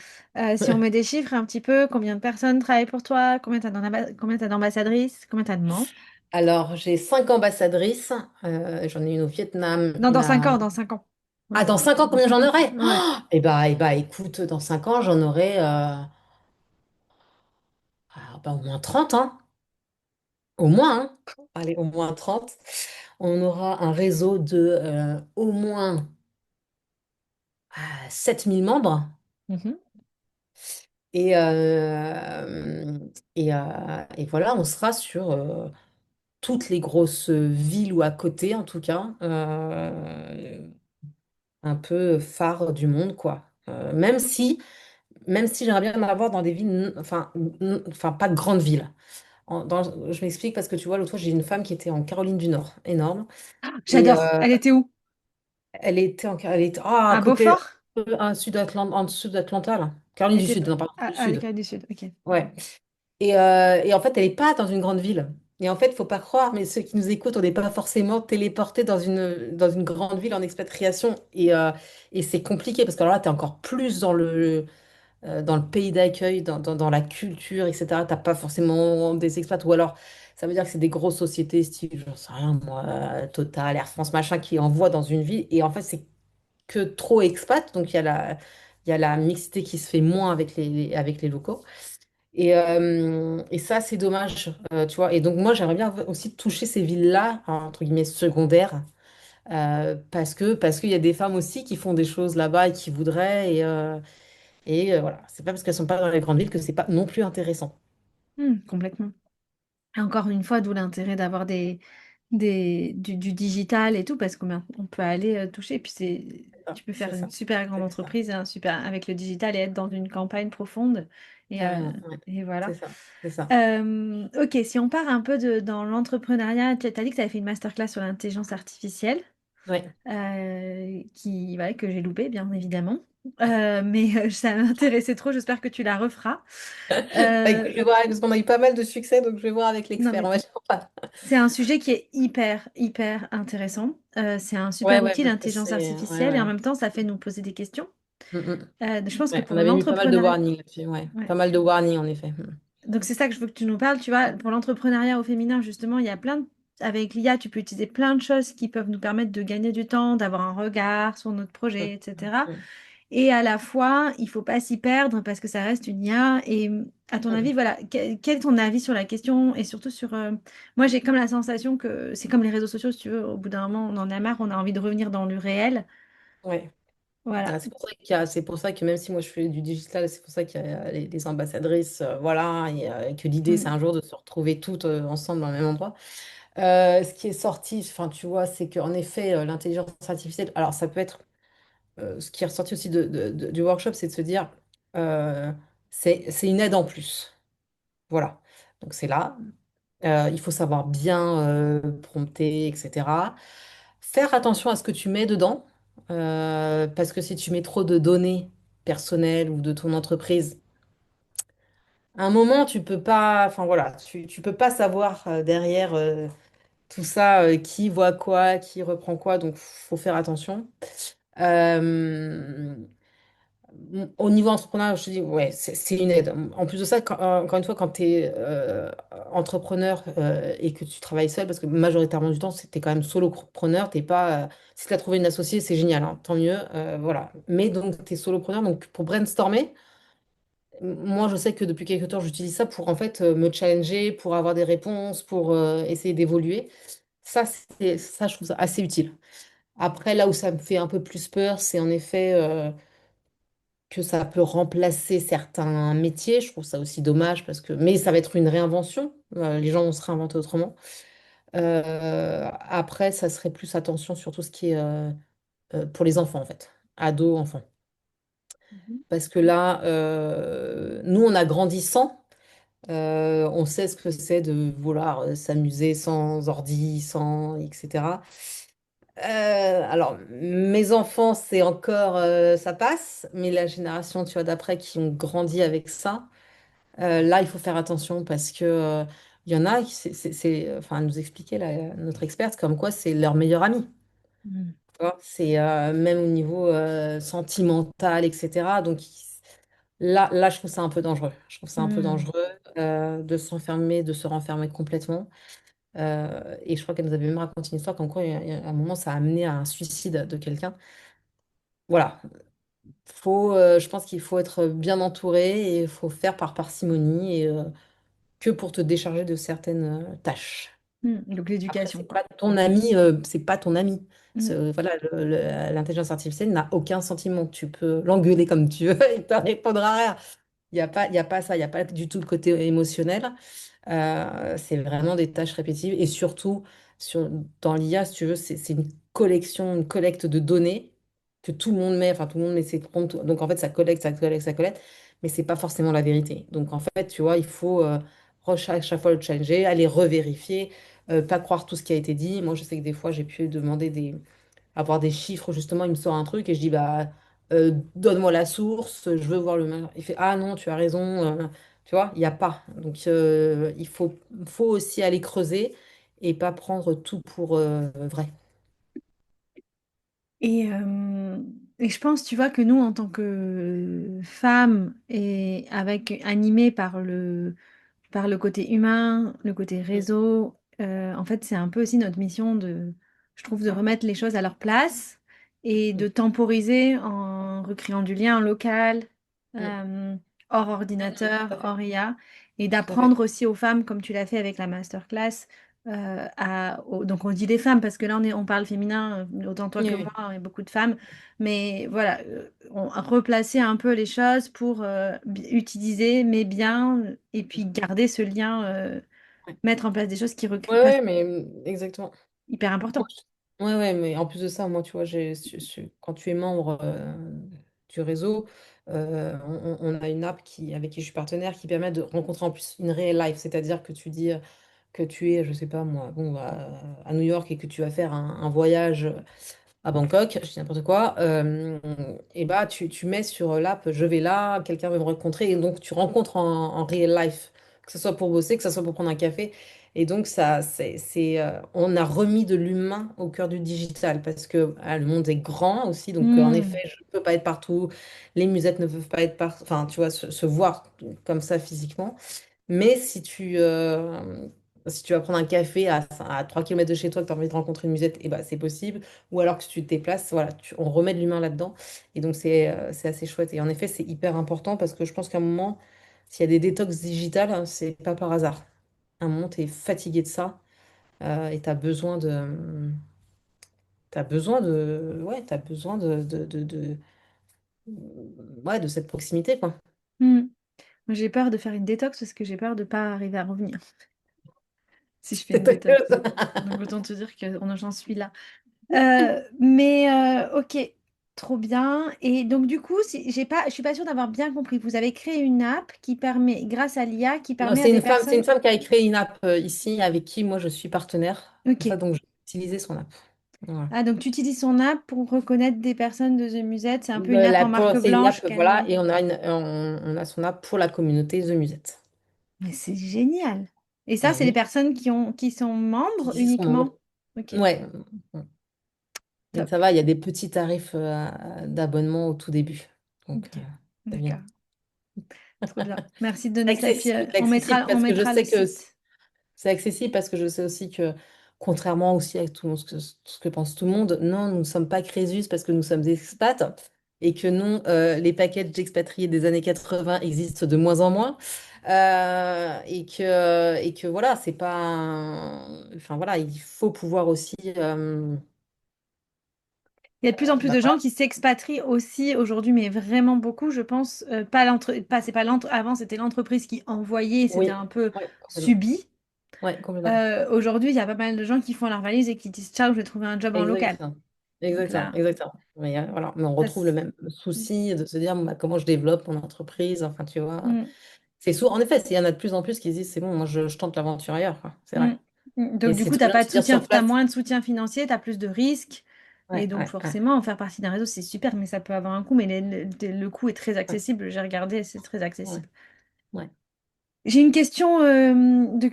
Si on met des chiffres un petit peu, combien de personnes travaillent pour toi, combien t'as d'ambassadrices, combien t'as de membres? Alors, j'ai 5 ambassadrices. J'en ai une au Vietnam, Non, une dans 5 à... ans, dans 5 ans. Ah, Ouais. dans 5 ans, combien j'en aurai? Ouais. Écoute, dans 5 ans, j'en aurai au moins 30, hein. Au moins, hein. Allez, au moins 30. On aura un réseau de au moins 7 000 membres. Mhm. Et, euh, et voilà, on sera sur toutes les grosses villes ou à côté, en tout cas. Un peu phare du monde, quoi. Même si j'aimerais bien en avoir dans des villes, enfin pas de grandes villes. Je m'explique parce que tu vois, l'autre fois, j'ai une femme qui était en Caroline du Nord, énorme. Et J'adore. Elle était où? elle était à À côté, Beaufort? en dessous d'Atlanta, là. Elle Caroline du était Sud, non, pardon, du à Sud. l'Amérique du Sud. Ok. Ouais. Et en fait, elle n'est pas dans une grande ville. Et en fait, il faut pas croire, mais ceux qui nous écoutent, on n'est pas forcément téléportés dans une grande ville en expatriation. Et c'est compliqué parce que alors là, tu es encore plus dans dans le pays d'accueil, dans la culture, etc. T'as pas forcément des expats, ou alors ça veut dire que c'est des grosses sociétés, style, j'en sais rien, moi, Total, Air France, machin, qui envoient dans une ville, et en fait, c'est que trop expat, donc il y a la mixité qui se fait moins avec les locaux. Et ça, c'est dommage, tu vois. Et donc, moi, j'aimerais bien aussi toucher ces villes-là, entre guillemets, secondaires, parce qu'il y a des femmes aussi qui font des choses là-bas et qui voudraient. Et voilà, c'est pas parce qu'elles sont pas dans les grandes villes que c'est pas non plus intéressant. Complètement. Et encore une fois, d'où l'intérêt d'avoir du digital et tout, parce qu'on peut aller toucher. Et puis tu peux faire C'est une ça, super grande c'est ça, entreprise, hein, super, avec le digital et être dans une campagne profonde. Et, euh, carrément, ouais. et C'est voilà. ça, c'est ça. Ok, si on part un peu dans l'entrepreneuriat, tu as dit que tu avais fait une masterclass sur l'intelligence artificielle, Ouais. voilà, que j'ai loupé, bien évidemment. Mais ça m'intéressait trop, j'espère que tu la referas. Bah, écoute, Euh, je vais voir, parce qu'on a eu pas mal de succès, donc je vais voir avec non, l'expert. mais On va voir. c'est un sujet qui est hyper, hyper intéressant. C'est un Ouais, super ouais, outil, parce que l'intelligence c'est. Ouais, artificielle, et en ouais. même temps, ça fait nous poser des questions. Mm, mm. Je pense que Ouais, pour on avait mis pas mal de l'entrepreneuriat, warnings là-dessus, ouais. ouais. Pas mal de warnings, en effet. Mm. Donc c'est ça que je veux que tu nous parles, tu vois, pour l'entrepreneuriat au féminin, justement, il y a avec l'IA, tu peux utiliser plein de choses qui peuvent nous permettre de gagner du temps, d'avoir un regard sur notre projet, Mm, etc. mm, Et à la fois, il faut pas s'y perdre parce que ça reste une IA. Et à ton avis, mm. voilà, quel est ton avis sur la question et surtout sur... moi, j'ai comme la sensation que c'est comme les réseaux sociaux, si tu veux, au bout d'un moment, on en a marre, on a envie de revenir dans le réel. Ouais. Voilà. Ah, c'est pour ça que même si moi je fais du digital, c'est pour ça qu'il y a les ambassadrices, voilà, et que l'idée c'est Mm. un jour de se retrouver toutes ensemble dans le même endroit. Ce qui est sorti, enfin tu vois, c'est qu'en effet, l'intelligence artificielle, alors ça peut être, ce qui est ressorti aussi du workshop, c'est de se dire, euh, c'est une aide en plus. Voilà. Donc c'est là. Il faut savoir bien prompter, etc. Faire attention à ce que tu mets dedans, parce que si tu mets trop de données personnelles ou de ton entreprise, à un moment, tu peux pas, enfin voilà, tu peux pas savoir derrière tout ça, qui voit quoi, qui reprend quoi, donc faut faire attention. Euh, Au niveau entrepreneur, je te dis, ouais, c'est une aide. En plus de ça, encore une fois, quand tu es entrepreneur et que tu travailles seul, parce que majoritairement du temps, tu es quand même solopreneur, t'es pas, si tu as trouvé une associée, c'est génial, hein, tant mieux, voilà. Mais donc, tu es solopreneur, donc pour brainstormer, moi, je sais que depuis quelques temps, j'utilise ça pour en fait me challenger, pour avoir des réponses, pour essayer d'évoluer. Ça, je trouve ça assez utile. Après, là où ça me fait un peu plus peur, c'est en effet que ça peut remplacer certains métiers. Je trouve ça aussi dommage parce que, mais ça va être une réinvention. Les gens vont se réinventer autrement. Après, ça serait plus attention sur tout ce qui est pour les enfants en fait, ados, enfants. Mhm. Parce que là, nous, on a grandi sans. On sait ce que c'est de vouloir s'amuser sans ordi, sans, etc. Alors, mes enfants, c'est encore, ça passe, mais la génération, tu vois, d'après qui ont grandi avec ça, là, il faut faire attention parce que il y en a qui, enfin, elle nous expliquait là, notre experte, comme quoi c'est leur meilleur ami. Mm. Tu vois. C'est même au niveau sentimental, etc. Donc là, je trouve ça un peu dangereux. Je trouve ça un peu Mm. dangereux de s'enfermer, de se renfermer complètement. Et je crois qu'elle nous avait même raconté une histoire comme quoi, il y a un moment, ça a amené à un suicide de quelqu'un. Voilà. Je pense qu'il faut être bien entouré et il faut faire par parcimonie et que pour te décharger de certaines tâches. Donc Après, l'éducation, c'est quoi. pas ton ami, c'est pas ton ami. Mm. Voilà, l'intelligence artificielle n'a aucun sentiment. Tu peux l'engueuler comme tu veux, il te répondra rien. Il y a pas ça, il n'y a pas du tout le côté émotionnel. C'est vraiment des tâches répétitives et surtout dans l'IA, si tu veux, c'est une collection, une collecte de données que tout le monde met, enfin tout le monde met ses prompts. Donc en fait, ça collecte, ça collecte, ça collecte, mais c'est pas forcément la vérité. Donc en fait, tu vois, il faut chaque fois le challenger, aller revérifier, pas croire tout ce qui a été dit. Moi, je sais que des fois, j'ai pu demander avoir des chiffres, justement, il me sort un truc et je dis, bah, donne-moi la source, je veux voir le. Il fait, ah non, tu as raison, tu vois, il n'y a pas. Donc, il faut aussi aller creuser et pas prendre tout pour vrai. Et Et je pense, tu vois, que nous, en tant que femmes, et avec animées par le côté humain, le côté Mm, réseau, en fait, c'est un peu aussi notre mission je trouve, de remettre les choses à leur place et mm, de temporiser en recréant du lien local, mm. euh, hors Ouais, non, tout ordinateur, à fait. hors IA, et Tout à fait. d'apprendre aussi aux femmes, comme tu l'as fait avec la masterclass, donc on dit les femmes parce que là on parle féminin, autant toi Oui, que oui. moi et beaucoup de femmes, mais voilà, on replacer un peu les choses pour utiliser mais bien et puis garder ce lien, Ouais, mettre en place des choses qui recréent, ouais, parce ouais, que mais exactement. hyper Moi, important. ouais, ouais, mais en plus de ça, moi, tu vois, quand tu es membre du réseau, on a une app avec qui je suis partenaire qui permet de rencontrer en plus une real life. C'est-à-dire que tu dis que tu es, je sais pas moi, bon, à New York et que tu vas faire un voyage à Bangkok, je dis n'importe quoi, et bah tu mets sur l'app je vais là, quelqu'un veut me rencontrer, et donc tu rencontres en real life, que ce soit pour bosser, que ce soit pour prendre un café. Et donc ça, on a remis de l'humain au cœur du digital parce que le monde est grand aussi, donc en effet, Hmm. je ne peux pas être partout, les musettes ne peuvent pas être partout, enfin tu vois, se voir comme ça physiquement. Mais si tu vas prendre un café à 3 km de chez toi, que tu as envie de rencontrer une musette, eh ben, c'est possible. Ou alors que tu te déplaces, voilà, on remet de l'humain là-dedans. Et donc, c'est assez chouette. Et en effet, c'est hyper important parce que je pense qu'à un moment, s'il y a des détox digitales, hein, c'est pas par hasard. À un moment, tu es fatigué de ça et tu as besoin ouais, t'as besoin ouais, de cette proximité, quoi. Hmm. J'ai peur de faire une détox parce que j'ai peur de pas arriver à revenir si je fais une C'est détox. que ça. Donc autant te dire que j'en suis là. Ok, trop bien. Et donc du coup, si, je suis pas sûre d'avoir bien compris. Vous avez créé une app qui permet, grâce à l'IA, qui Non, permet à des c'est une personnes. femme qui a créé une app ici avec qui moi je suis partenaire. Ok. Ça, donc, j'ai utilisé son app. Voilà. Ah, donc tu utilises son app pour reconnaître des personnes de The Musette. C'est un peu une app en marque C'est une blanche app, qu'elle voilà, met. et on a son app pour la communauté The Musette. Mais c'est génial. Et ça, Eh c'est les oui, personnes qui sont membres qui sont uniquement. membres. Ok, Ouais. Donc top. ça va, il y a des petits tarifs d'abonnement au tout début. Donc, Ok, c'est bien. d'accord. Trop bien. Merci de C'est donner ça. Et puis, accessible, c'est accessible on parce que je mettra le sais que site. c'est accessible parce que je sais aussi que, contrairement aussi à tout le monde, ce que pense tout le monde, non, nous ne sommes pas Crésus parce que nous sommes des expats et que non, les packages d'expatriés des années 80 existent de moins en moins. Et que voilà, c'est pas. Enfin voilà, il faut pouvoir aussi. Il y a de plus en plus Bah, de gens voilà. qui s'expatrient aussi aujourd'hui, mais vraiment beaucoup, je pense. C'est pas avant, c'était l'entreprise qui envoyait, c'était Oui, un peu ouais, complètement. subi. Ouais, complètement. Aujourd'hui, il y a pas mal de gens qui font leur valise et qui disent ciao, je vais trouver un job en local. Exactement. Donc Exactement, là, exactement. Mais, voilà. Mais on ça, retrouve le même souci de se dire bon, bah, comment je développe mon entreprise. Enfin, tu vois. Mm, C'est souvent, en effet, il y en a de plus en plus qui se disent c'est bon, moi je tente l'aventure ailleurs, quoi. C'est vrai. mm, Et Donc du c'est coup, très t'as bien de pas de se dire soutien, sur t'as place. moins de soutien financier, t'as plus de risques. Et Ouais, donc ouais, ouais, forcément, faire partie d'un réseau, c'est super, mais ça peut avoir un coût. Mais le coût est très ouais, accessible. J'ai regardé, c'est très ouais, accessible. ouais. J'ai une question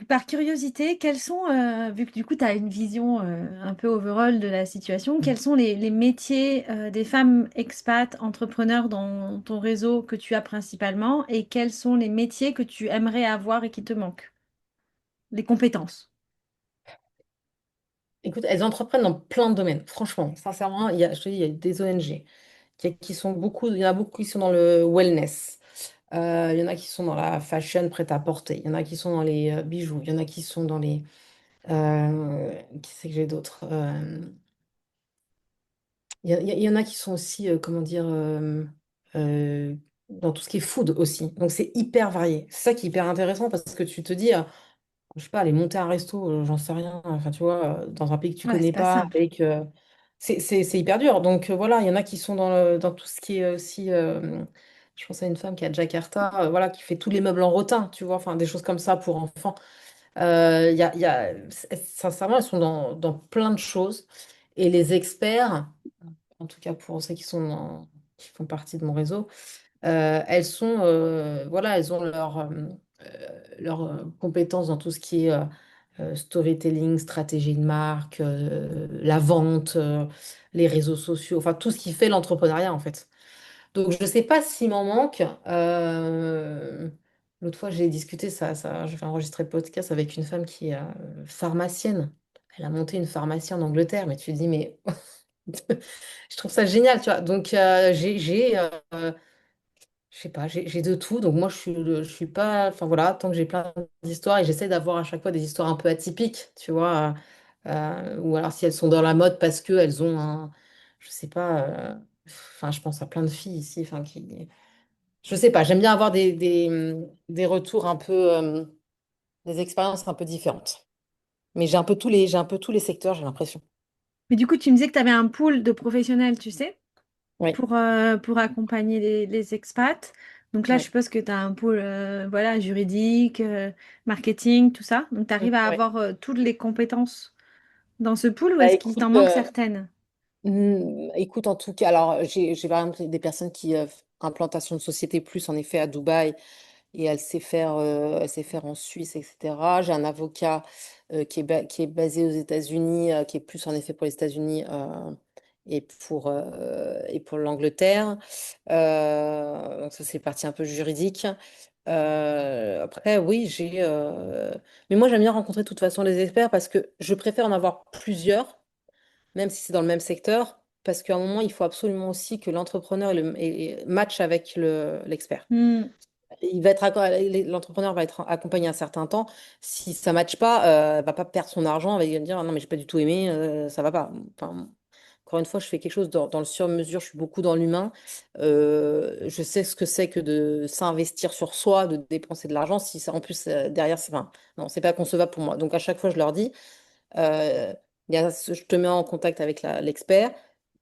par curiosité. Quels sont, vu que du coup tu as une vision un peu overall de la situation, quels sont les métiers des femmes expats, entrepreneurs dans ton réseau que tu as principalement et quels sont les métiers que tu aimerais avoir et qui te manquent? Les compétences. Écoute, elles entreprennent dans plein de domaines. Franchement, sincèrement, je te dis, il y a des ONG qui sont beaucoup, il y en a beaucoup qui sont dans le wellness. Il y en a qui sont dans la fashion prêt-à-porter. Il y en a qui sont dans les bijoux. Il y en a qui sont dans les. Qui c'est que j'ai d'autres? Il y en a qui sont aussi, comment dire, euh, dans tout ce qui est food aussi. Donc c'est hyper varié. C'est ça qui est hyper intéressant parce que tu te dis, je sais pas, aller monter un resto, j'en sais rien. Enfin, tu vois, dans un pays que tu Ouais, c'est connais pas pas, simple. c'est hyper dur. Donc voilà, il y en a qui sont dans tout ce qui est aussi. Je pense à une femme qui est à Jakarta, voilà, qui fait tous les meubles en rotin, tu vois, enfin des choses comme ça pour enfants. Sincèrement, elles sont dans plein de choses. Et les experts, en tout cas pour ceux qui font partie de mon réseau, voilà, elles ont leurs compétences dans tout ce qui est storytelling, stratégie de marque, la vente, les réseaux sociaux, enfin tout ce qui fait l'entrepreneuriat en fait. Donc je ne sais pas s'il m'en manque. L'autre fois, j'ai discuté, je vais enregistrer le podcast avec une femme qui est pharmacienne. Elle a monté une pharmacie en Angleterre, mais tu te dis, mais je trouve ça génial, tu vois. Donc je sais pas, j'ai de tout. Donc moi, je suis pas, enfin voilà, tant que j'ai plein d'histoires et j'essaie d'avoir à chaque fois des histoires un peu atypiques, tu vois. Ou alors si elles sont dans la mode parce qu'elles ont un, je sais pas, enfin je pense à plein de filles ici, enfin qui, je sais pas, j'aime bien avoir des retours un peu, des expériences un peu différentes. Mais j'ai un peu tous les secteurs, j'ai l'impression. Mais du coup, tu me disais que tu avais un pool de professionnels, tu sais, Oui, pour accompagner les expats. Donc là, je oui, suppose que tu as un pool voilà, juridique, marketing, tout ça. Donc tu arrives à oui. avoir toutes les compétences dans ce pool ou Bah est-ce qu'il écoute, t'en manque certaines? écoute, en tout cas, alors j'ai par exemple des personnes qui implantation de société plus en effet à Dubaï et elle sait faire en Suisse, etc. J'ai un avocat qui est basé aux États-Unis, qui est plus en effet pour les États-Unis et pour l'Angleterre. Donc ça, c'est partie un peu juridique. Après, oui, mais moi, j'aime bien rencontrer de toute façon les experts parce que je préfère en avoir plusieurs même si c'est dans le même secteur, parce qu'à un moment, il faut absolument aussi que l'entrepreneur match avec l'expert. Hmm. L'entrepreneur va être accompagné un certain temps. Si ça ne matche pas, va pas perdre son argent, il va dire non mais j'ai pas du tout aimé, ça va pas. Enfin, encore une fois, je fais quelque chose dans le sur-mesure, je suis beaucoup dans l'humain. Je sais ce que c'est que de s'investir sur soi, de dépenser de l'argent. Si ça, en plus derrière, enfin, non, c'est pas concevable pour moi. Donc à chaque fois, je leur dis. Euh, je te mets en contact avec l'expert,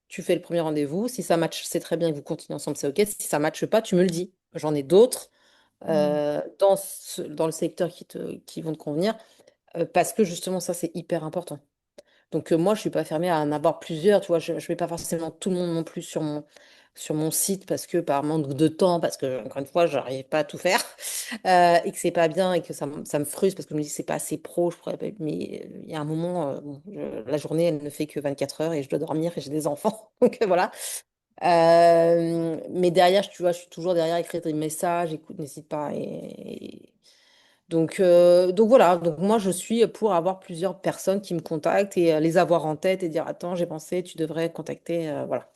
tu fais le premier rendez-vous. Si ça match, c'est très bien que vous continuez ensemble, c'est OK. Si ça matche pas, tu me le dis. J'en ai d'autres Hmm. dans le secteur qui vont te convenir, parce que justement, ça, c'est hyper important. Donc moi, je suis pas fermée à en avoir plusieurs, tu vois, je ne mets pas forcément tout le monde non plus sur mon site parce que par manque de temps, parce que encore une fois, je n'arrive pas à tout faire et que c'est pas bien et que ça me frustre parce que je me dis que c'est pas assez pro, mais il y a un moment, bon, la journée, elle ne fait que 24 heures et je dois dormir et j'ai des enfants. Donc voilà. Mais derrière, tu vois, je suis toujours derrière, écrire des messages, écoute, n'hésite pas. Donc voilà, donc moi je suis pour avoir plusieurs personnes qui me contactent et les avoir en tête et dire attends, j'ai pensé, tu devrais contacter. Voilà.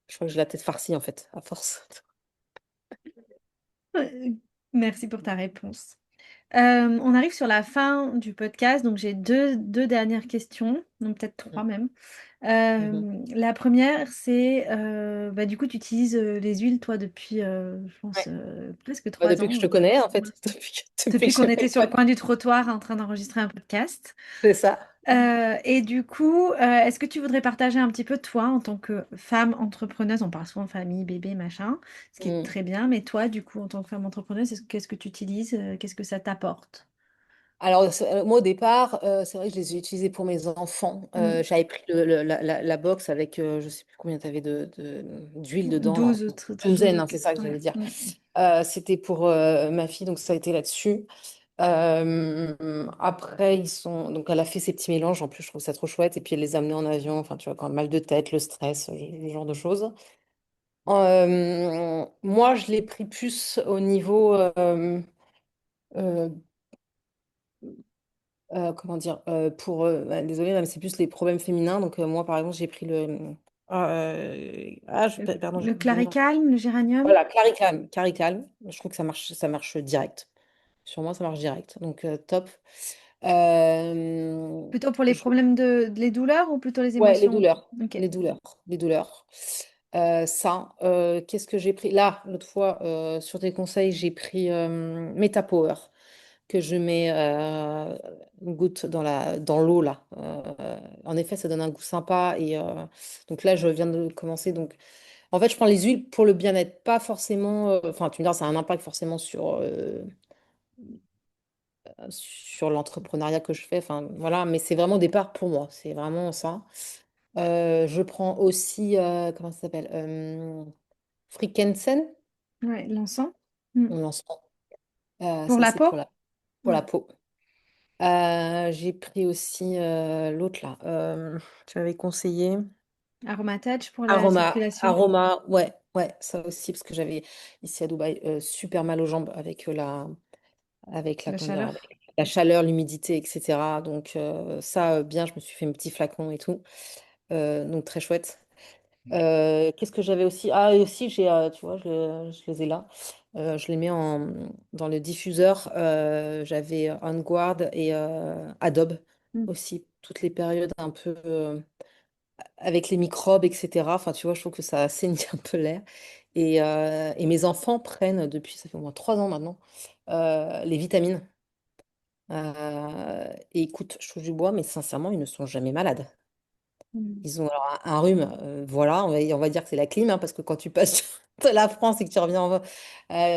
Je crois que j'ai la tête farcie en fait, à force. Euh, Merci pour ta réponse. On arrive sur la fin du podcast, donc j'ai deux dernières questions, donc peut-être trois même. Mhm. La première, c'est, bah, du coup, tu utilises les huiles, toi, depuis, je pense, Ouais. presque Bah, trois depuis que je ans. te connais en Ouais. fait, depuis Depuis que je qu'on te était sur le connais. coin du trottoir en train d'enregistrer un podcast. C'est ça. Et du coup, est-ce que tu voudrais partager un petit peu toi en tant que femme entrepreneuse? On parle souvent famille, bébé, machin, ce qui est Mm. très bien, mais toi, du coup, en tant que femme entrepreneuse, qu'est-ce que tu utilises? Qu'est-ce que ça t'apporte? Alors, moi, au départ, c'est vrai que je les ai utilisés pour mes enfants. Mm. J'avais pris la box avec, je sais plus combien tu avais d'huile dedans, là. 12, 12 Douzaine, ou hein, c'est ça que ouais. j'allais dire. Mm. C'était pour ma fille, donc ça a été là-dessus. Après, donc elle a fait ses petits mélanges. En plus, je trouve ça trop chouette. Et puis, elle les a amenés en avion. Enfin, tu vois, quand mal de tête, le stress, ce genre de choses. Moi, je l'ai pris plus au niveau, euh, comment dire, désolée, là, mais c'est plus les problèmes féminins. Donc, moi, par exemple, j'ai pris pardon, j'ai Le oublié le nom. claricalme, le géranium? Voilà, Claricalm. Claricalm. Je trouve que ça marche direct. Sur moi, ça marche direct. Donc, top. Euh, Plutôt pour les je- problèmes les douleurs ou plutôt les Ouais, émotions? Ok. les douleurs, les douleurs. Qu'est-ce que j'ai pris? Là, l'autre fois, sur tes conseils, j'ai pris Metapower, que je mets une goutte dans l'eau, là. En effet, ça donne un goût sympa. Et donc là, je viens de commencer. Donc, en fait, je prends les huiles pour le bien-être, pas forcément. Enfin, tu me diras, ça a un impact forcément sur l'entrepreneuriat que je fais. Enfin, voilà, mais c'est vraiment au départ pour moi. C'est vraiment ça. Je prends aussi, comment ça s'appelle? Frikensen, Ouais, l'encens. Mm. on en sent. Pour Ça, la c'est peau? pour la Ouais. peau. J'ai pris aussi l'autre là. Tu m'avais conseillé. Aromatage pour la Aroma, circulation, aroma, ouais, ouais, ça aussi, parce que j'avais ici à Dubaï super mal aux jambes avec la comment dire, chaleur. avec la chaleur, l'humidité, etc. Donc ça, bien, je me suis fait un petit flacon et tout. Donc très chouette. Qu'est-ce que j'avais aussi? Ah, et aussi, tu vois, je les ai là. Je les mets dans le diffuseur. J'avais On Guard et Adobe Mm. aussi. Toutes les périodes un peu avec les microbes, etc. Enfin, tu vois, je trouve que ça assainit un peu l'air. Et mes enfants prennent, depuis, ça fait au moins 3 ans maintenant, les vitamines. Et écoute, je trouve du bois, mais sincèrement, ils ne sont jamais malades. Mm. Ils ont alors un rhume, voilà, on va dire que c'est la clim, hein, parce que quand tu passes de la France et que tu reviens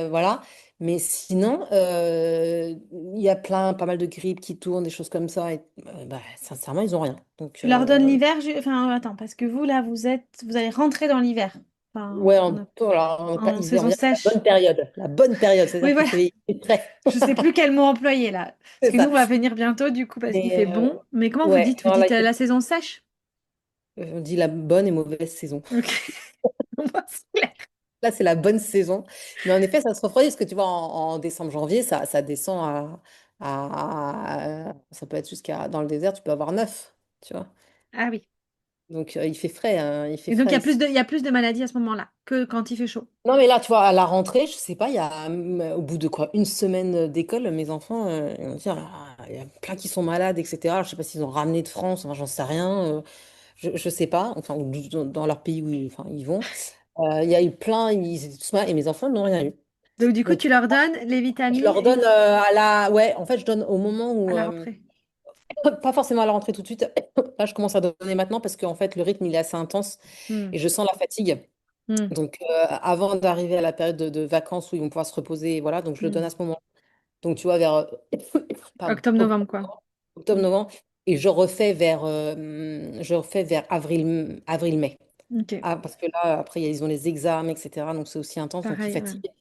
voilà. Mais sinon, il y a pas mal de grippes qui tournent, des choses comme ça. Et bah, sincèrement, ils ont rien. Donc, Tu leur donnes l'hiver, enfin attends, parce que vous là, vous allez rentrer dans l'hiver. Enfin, ouais, on a- alors, on n'est pas en hiver, on saison va dire que c'est la sèche. bonne période. La bonne période, Oui, c'est-à-dire qu'il voilà. fait frais. Je sais plus quel mot employer là. Parce C'est que nous, ça. on va venir bientôt du coup parce qu'il fait Mais bon. Mais comment vous ouais, dites? Vous alors là, dites la saison sèche? on dit la bonne et mauvaise saison. Ok. Au moins, c'est clair. Là, c'est la bonne saison. Mais en effet, ça se refroidit parce que tu vois, en décembre, janvier, ça descend ça peut être jusqu'à, dans le désert, tu peux avoir 9, tu vois. Ah oui. Donc, il fait frais, hein, il fait Et donc frais ici. il y a plus de maladies à ce moment-là que quand il fait chaud. Non, mais là, tu vois, à la rentrée, je sais pas, il y a, au bout de quoi, une semaine d'école, mes enfants, ils vont dire, ah, il y a plein qui sont malades, etc. Alors, je sais pas s'ils ont ramené de France, enfin, j'en sais rien. Je sais pas, enfin, ou dans leur pays où enfin, ils vont. Il y a eu plein, ils étaient tous malades, et mes enfants n'ont rien eu. Donc du coup, Donc, tu leur donnes les je vitamines leur donne ouais, en fait, je donne au moment à où, la rentrée. pas forcément à la rentrée tout de suite. Là, je commence à donner maintenant parce qu'en fait, le rythme, il est assez intense Hmm. et je sens la fatigue. Hmm. Donc, avant d'arriver à la période de vacances où ils vont pouvoir se reposer, voilà, donc je le donne Hmm. à ce moment. Donc, tu vois, vers, pardon, Octobre-novembre, quoi. octobre, Hmm. novembre, et je refais vers avril-mai. Ok, Ah, parce que là, après, ils ont les examens, etc. Donc, c'est aussi intense, donc ils pareil, ouais. fatiguent.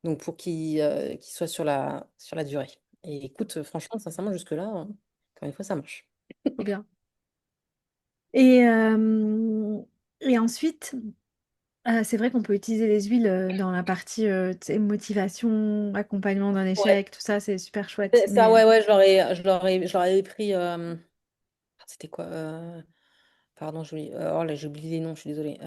Donc, pour qu'ils soient sur la durée. Et écoute, franchement, sincèrement, jusque-là, encore une fois, ça marche. Trop bien. Et, euh, et ensuite, c'est vrai qu'on peut utiliser les huiles dans la partie tu sais, motivation, accompagnement d'un Ouais. échec, tout ça, c'est super chouette. Ça, Mais ouais, ouais, je leur ai pris. C'était quoi pardon, oh là, j'ai oublié les noms, je suis désolée.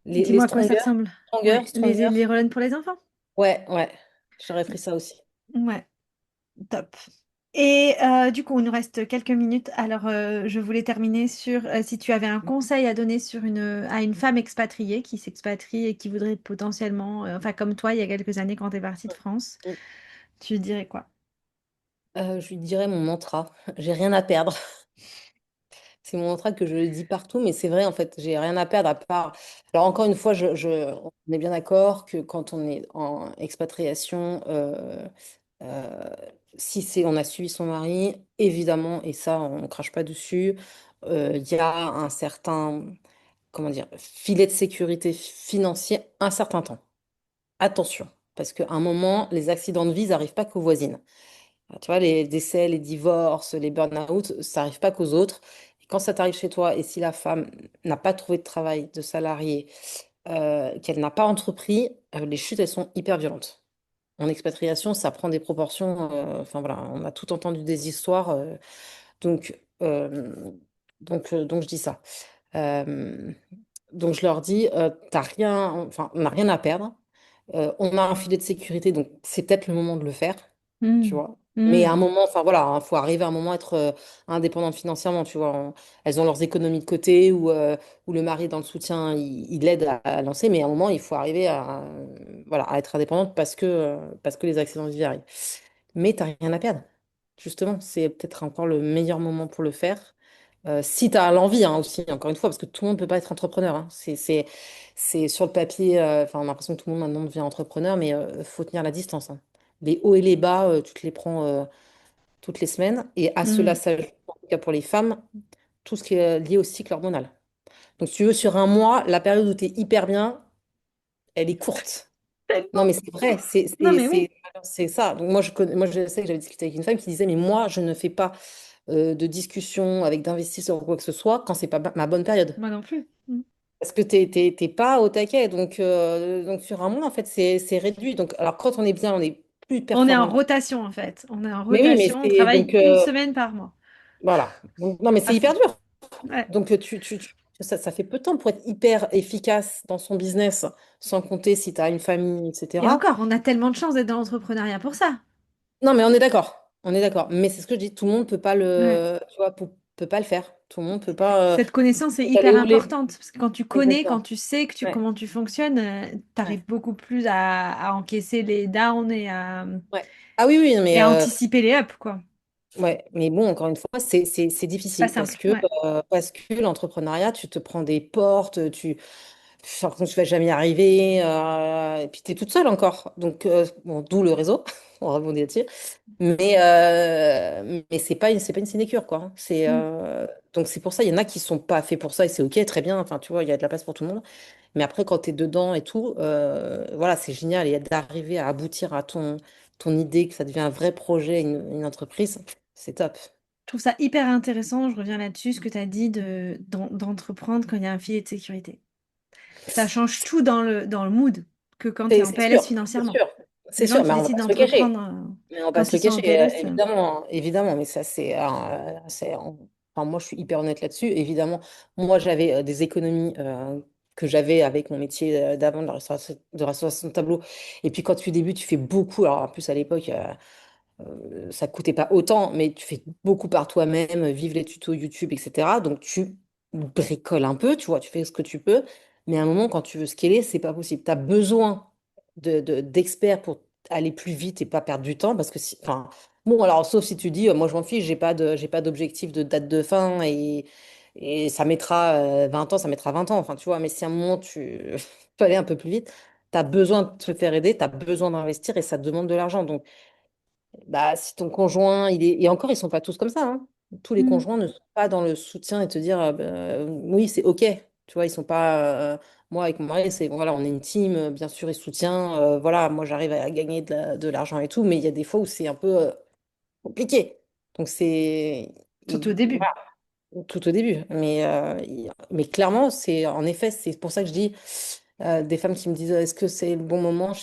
Les dis-moi à quoi ça Stronger. ressemble. Stronger, Ouais, Stronger. les Rollens pour les enfants. Ouais, ouais. J'aurais pris ça aussi. Ouais, top. Et du coup, il nous reste quelques minutes. Alors, je voulais terminer sur si tu avais un conseil à donner à une femme expatriée qui s'expatrie et qui voudrait potentiellement, enfin comme toi, il y a quelques années quand tu es partie de France, tu lui dirais quoi? Je lui dirais mon mantra. J'ai rien à perdre. C'est mon mantra que je dis partout, mais c'est vrai, en fait, j'ai rien à perdre à part. Alors, encore une fois, on est bien d'accord que quand on est en expatriation, euh, si on a suivi son mari, évidemment, et ça, on ne crache pas dessus, il y a un certain, comment dire, filet de sécurité financier un certain temps. Attention, parce qu'à un moment, les accidents de vie n'arrivent pas qu'aux voisines. Tu vois, les décès, les divorces, les burn-out, ça n'arrive pas qu'aux autres. Et quand ça t'arrive chez toi, et si la femme n'a pas trouvé de travail, de salarié, qu'elle n'a pas entrepris, les chutes, elles sont hyper violentes. En expatriation, ça prend des proportions. Enfin voilà, on a tout entendu des histoires. Donc, euh, donc je dis ça. Euh, donc je leur dis, t'as rien, enfin, on n'a rien à perdre. On a un filet de sécurité, donc c'est peut-être le moment de le faire, tu Hmm. vois. Mais à un Hmm. moment, enfin voilà, il faut arriver à un moment à être indépendante financièrement, tu vois. Elles ont leurs économies de côté ou le mari est dans le soutien, il l'aide à lancer, mais à un moment, il faut arriver voilà, à être indépendante parce que les accidents de vie arrivent. Mais t'as rien à perdre, justement. C'est peut-être encore le meilleur moment pour le faire. Si tu as l'envie hein, aussi, encore une fois, parce que tout le monde ne peut pas être entrepreneur. Hein. C'est sur le papier, enfin, on a l'impression que tout le monde maintenant devient entrepreneur, mais il faut tenir la distance. Hein. Les hauts et les bas, tu te les prends toutes les semaines. Et à cela Hmm. s'ajoute, en tout cas pour les femmes, tout ce qui est lié au cycle hormonal. Donc, si tu veux, sur un mois, la période où tu es hyper bien, elle est courte. Non, Tellement. mais c'est vrai, Non, mais oui. c'est ça. Donc moi, je sais que j'avais discuté avec une femme qui disait, mais moi, je ne fais pas de discussion avec d'investisseurs ou quoi que ce soit quand c'est pas ma bonne période. Moi non plus. Parce que t'es pas au taquet. Donc sur un mois, en fait, c'est réduit. Donc, alors, quand on est bien, on est plus On est en performant. rotation en fait. On est en Mais oui, mais rotation, on c'est travaille donc une semaine par mois. voilà. Non, mais À c'est hyper fond. dur. Ouais. Donc ça fait peu de temps pour être hyper efficace dans son business, sans compter si tu as une famille, Et etc. encore, on a tellement de chance d'être dans l'entrepreneuriat pour ça. Non, mais on est d'accord. On est d'accord. Mais c'est ce que je dis, tout le monde peut pas Ouais. tu vois, peut pas le faire. Tout le monde peut pas Cette connaissance est aller hyper où les. importante parce que quand tu connais, quand Exactement. tu sais Ouais. comment tu fonctionnes, tu Ouais. arrives beaucoup plus à encaisser les downs Ouais. Ah oui, oui, et mais à anticiper les ups, quoi. ouais, mais bon, encore une fois, c'est C'est pas difficile simple. Ouais. parce que l'entrepreneuriat, tu te prends des portes, genre, tu vas jamais y arriver, et puis tu es toute seule encore. Donc, bon, d'où le réseau, on rebondit là-dessus. Mais c'est pas une sinécure, quoi. Mm. Donc, c'est pour ça, il y en a qui sont pas faits pour ça, et c'est OK, très bien. Enfin, tu vois, il y a de la place pour tout le monde. Mais après, quand tu es dedans et tout, voilà, c'est génial. Et d'arriver à aboutir à ton idée, que ça devient un vrai projet, une entreprise, c'est top. Je trouve ça hyper intéressant. Je reviens là-dessus, ce que tu as dit d'entreprendre quand il y a un filet de sécurité. Ça change tout dans le mood que quand tu es en C'est PLS sûr, c'est financièrement. sûr, Les c'est gens sûr, qui mais on va décident pas se le cacher. d'entreprendre Mais on va pas quand se ils le sont en cacher, PLS, évidemment, évidemment. Mais ça, enfin, moi, je suis hyper honnête là-dessus. Évidemment, moi, j'avais des économies que j'avais avec mon métier d'avant de restauration de tableau. Et puis, quand tu débutes, tu fais beaucoup. Alors, en plus, à l'époque, ça coûtait pas autant, mais tu fais beaucoup par toi-même, vive les tutos YouTube, etc. Donc tu bricoles un peu, tu vois, tu fais ce que tu peux, mais à un moment, quand tu veux scaler, c'est pas possible. Tu as besoin d'experts pour aller plus vite et pas perdre du temps, parce que si, enfin, bon, alors sauf si tu dis, moi je m'en fiche, j'ai pas d'objectif de date de fin et ça mettra 20 ans, ça mettra 20 ans, enfin, tu vois, mais si à un moment tu peux aller un peu plus vite, tu as besoin de te faire aider, tu as besoin d'investir et ça te demande de l'argent. Donc, bah, si ton conjoint, il est. Et encore, ils sont pas tous comme ça, hein. Tous les mm, conjoints ne sont pas dans le soutien et te dire bah, oui, c'est OK. Tu vois, ils sont pas. Moi, avec mon mari, c'est voilà, on est une team, bien sûr, il soutient. Voilà, moi, j'arrive à gagner de l'argent et tout, mais il y a des fois où c'est un peu compliqué. Donc, tout au début. voilà, tout au début. Mais clairement, en effet, c'est pour ça que je dis des femmes qui me disent est-ce que c'est le bon moment?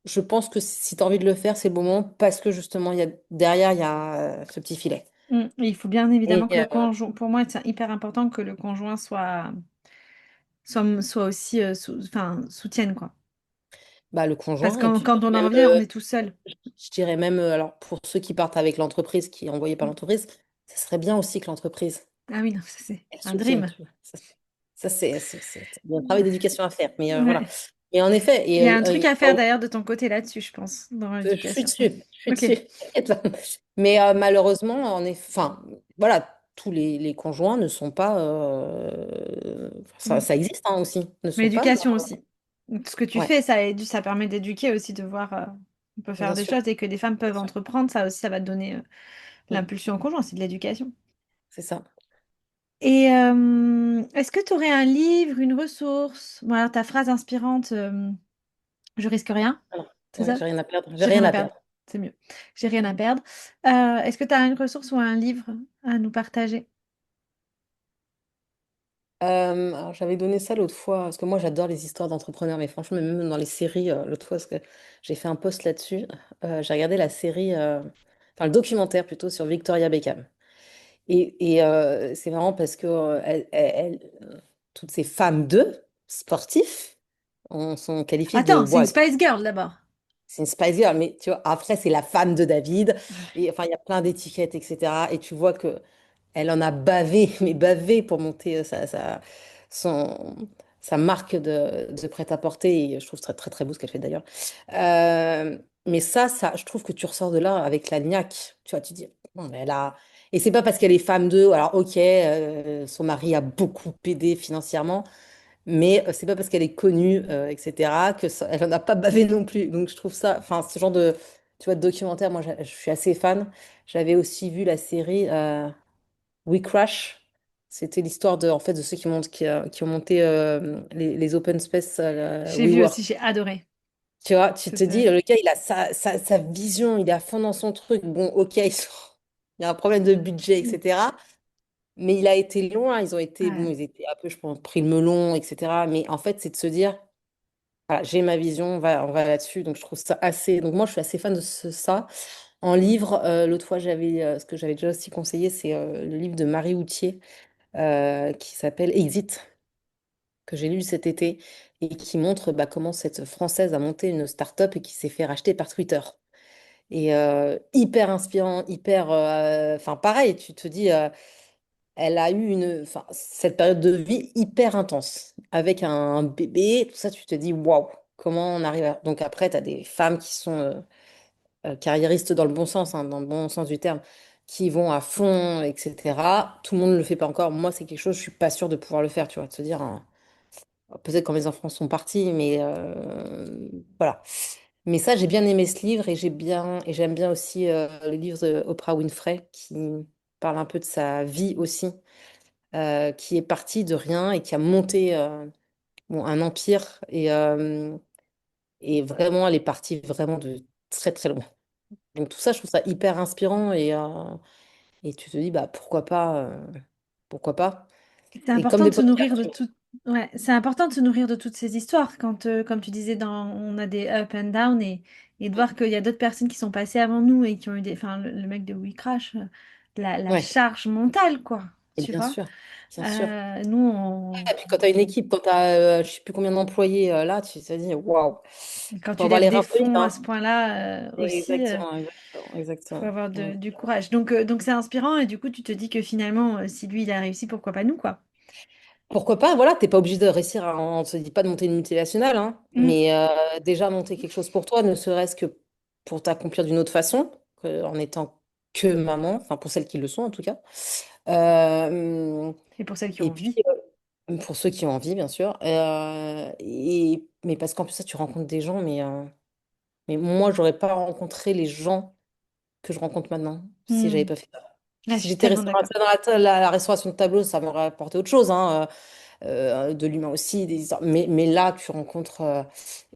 Je pense que si tu as envie de le faire, c'est le bon moment parce que justement, derrière, il y a ce petit filet. Mm. Et il faut bien Et évidemment que le conjoint, pour moi, c'est hyper important que le conjoint soit aussi, enfin, soutienne, quoi. bah, le Parce conjoint, que et puis quand on en même, revient, on est tout seul. je dirais même, alors pour ceux qui partent avec l'entreprise, qui est envoyée par Mm. l'entreprise, ce serait bien aussi que l'entreprise Ah oui, non, ça c'est elle un soutienne. dream. Tu vois. Il y a un travail d'éducation à faire. Mais voilà. Ouais. Mais en effet, Il y a un truc à faire d'ailleurs de ton côté là-dessus, je pense, dans je suis l'éducation. dessus, je suis Ok. dessus. T'inquiète pas. Mais malheureusement, enfin, voilà, tous les conjoints ne sont pas. Mm. Ça existe hein, aussi, ne Mais sont pas l'éducation aussi. Donc, ce que tu Ouais, fais, ça permet d'éduquer aussi, de voir on peut faire bien des sûr, choses et que les femmes bien peuvent sûr. entreprendre. Ça aussi, ça va te donner Mm, l'impulsion au conjoint, c'est de l'éducation. c'est ça. Et est-ce que tu aurais un livre, une ressource? Bon, alors, ta phrase inspirante, je risque rien, Alors, c'est ouais, ça? j'ai rien à perdre. J'ai J'ai rien rien à à perdre, perdre. c'est mieux. J'ai rien à perdre. Est-ce que tu as une ressource ou un livre à nous partager? Alors, j'avais donné ça l'autre fois, parce que moi j'adore les histoires d'entrepreneurs, mais franchement, même dans les séries, l'autre fois, parce que j'ai fait un post là-dessus, j'ai regardé la série, enfin le documentaire plutôt sur Victoria Beckham. Et c'est marrant parce que toutes ces femmes de sportifs sont qualifiées de Attends, c'est une bon, Spice Girl d'abord. c'est une Spice Girl, mais tu vois, après, c'est la femme de David. Et enfin, il y a plein d'étiquettes, etc. Et tu vois que elle en a bavé, mais bavé pour monter son, sa marque de prêt-à-porter. Et je trouve très, très, très beau ce qu'elle fait d'ailleurs. Mais je trouve que tu ressors de là avec la niaque. Tu vois, tu dis, bon, mais elle a. Et c'est pas parce qu'elle est femme d'eux, alors ok, son mari a beaucoup aidé financièrement, mais c'est pas parce qu'elle est connue, etc., elle en a pas bavé non plus. Donc je trouve ça, enfin, ce genre de, tu vois, de documentaire, moi je suis assez fan. J'avais aussi vu la série We Crash. C'était l'histoire en fait, de ceux qui ont monté les open space J'ai vu aussi, WeWork. j'ai adoré. Tu vois, tu C'est te dis, ça. le gars, il a sa vision, il est à fond dans son truc. Bon, ok, il y a un problème de budget, etc. Mais il a été loin, ils ont été, bon, Ouais. ils étaient un peu, je pense, pris le melon, etc. Mais en fait, c'est de se dire, voilà, j'ai ma vision, on va là-dessus. Donc, je trouve ça assez. Donc, moi, je suis assez fan de ça. En livre, l'autre fois, ce que j'avais déjà aussi conseillé, c'est le livre de Marie Houtier qui s'appelle Exit, que j'ai lu cet été et qui montre comment cette Française a monté une start-up et qui s'est fait racheter par Twitter. Et hyper inspirant, hyper. Enfin, pareil, tu te dis, elle a eu enfin, cette période de vie hyper intense avec un bébé, tout ça, tu te dis, waouh, comment on arrive à. Donc après, tu as des femmes qui sont carriéristes dans le bon sens, hein, dans le bon sens du terme, qui vont à fond, etc. Tout le monde ne le fait pas encore. Moi, c'est quelque chose, je suis pas sûre de pouvoir le faire, tu vois, de se dire, hein, peut-être quand mes enfants sont partis, mais voilà. Mais ça, j'ai bien aimé ce livre et j'aime bien aussi le livre d'Oprah Winfrey qui parle un peu de sa vie aussi, qui est partie de rien et qui a monté bon, un empire et vraiment, elle est partie vraiment de très très loin. Donc tout ça, je trouve ça hyper inspirant et tu te dis, bah pourquoi pas, pourquoi pas. C'est Et comme important des de se nourrir podcasts, de tout. Ouais, c'est important de se nourrir de toutes ces histoires quand, comme tu disais, on a des up and down et de voir qu'il y a d'autres personnes qui sont passées avant nous et qui ont eu des, enfin, le mec de We Crash, la ouais, charge mentale, quoi, et tu bien vois. sûr, bien sûr. Nous, Et puis quand tu as une équipe, quand tu as je sais plus combien d'employés là, tu te dis waouh, quand faut tu avoir lèves les des reins solides, fonds à hein. ce point-là aussi, Exactement, exactement, faut exactement. avoir Ouais. du courage. Donc c'est inspirant et du coup, tu te dis que finalement, si lui, il a réussi, pourquoi pas nous, quoi. Pourquoi pas, voilà, t'es pas obligé de réussir on ne se dit pas de monter une multinationale, hein, Mm. mais déjà monter quelque chose pour toi, ne serait-ce que pour t'accomplir d'une autre façon, en étant que maman, enfin pour celles qui le sont en tout cas. Euh, Et pour celles qui ont et puis envie. pour ceux qui ont envie, bien sûr. Mais parce qu'en plus, ça, tu rencontres des gens, mais moi, j'aurais pas rencontré les gens que je rencontre maintenant si j'avais Mm. pas fait ça. Là, je Si suis j'étais tellement restée d'accord. dans la restauration de tableau, ça m'aurait apporté autre chose, hein, de l'humain aussi, des histoires. Mais là, tu rencontres,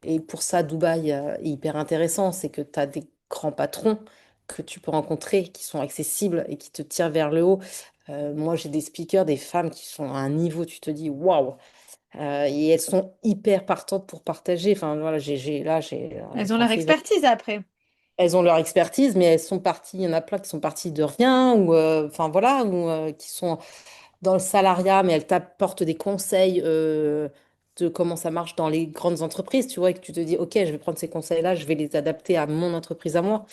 et pour ça, Dubaï est hyper intéressant, c'est que tu as des grands patrons que tu peux rencontrer, qui sont accessibles et qui te tirent vers le haut. Moi, j'ai des speakers, des femmes qui sont à un niveau, tu te dis, waouh! Et elles sont hyper partantes pour partager. Enfin, voilà, j'ai Elles ont enfin, leur Facebook. expertise après. Elles ont leur expertise, mais elles sont parties. Il y en a plein qui sont parties de rien, ou enfin voilà, ou qui sont dans le salariat, mais elles t'apportent des conseils de comment ça marche dans les grandes entreprises, tu vois, et que tu te dis, OK, je vais prendre ces conseils-là, je vais les adapter à mon entreprise à moi.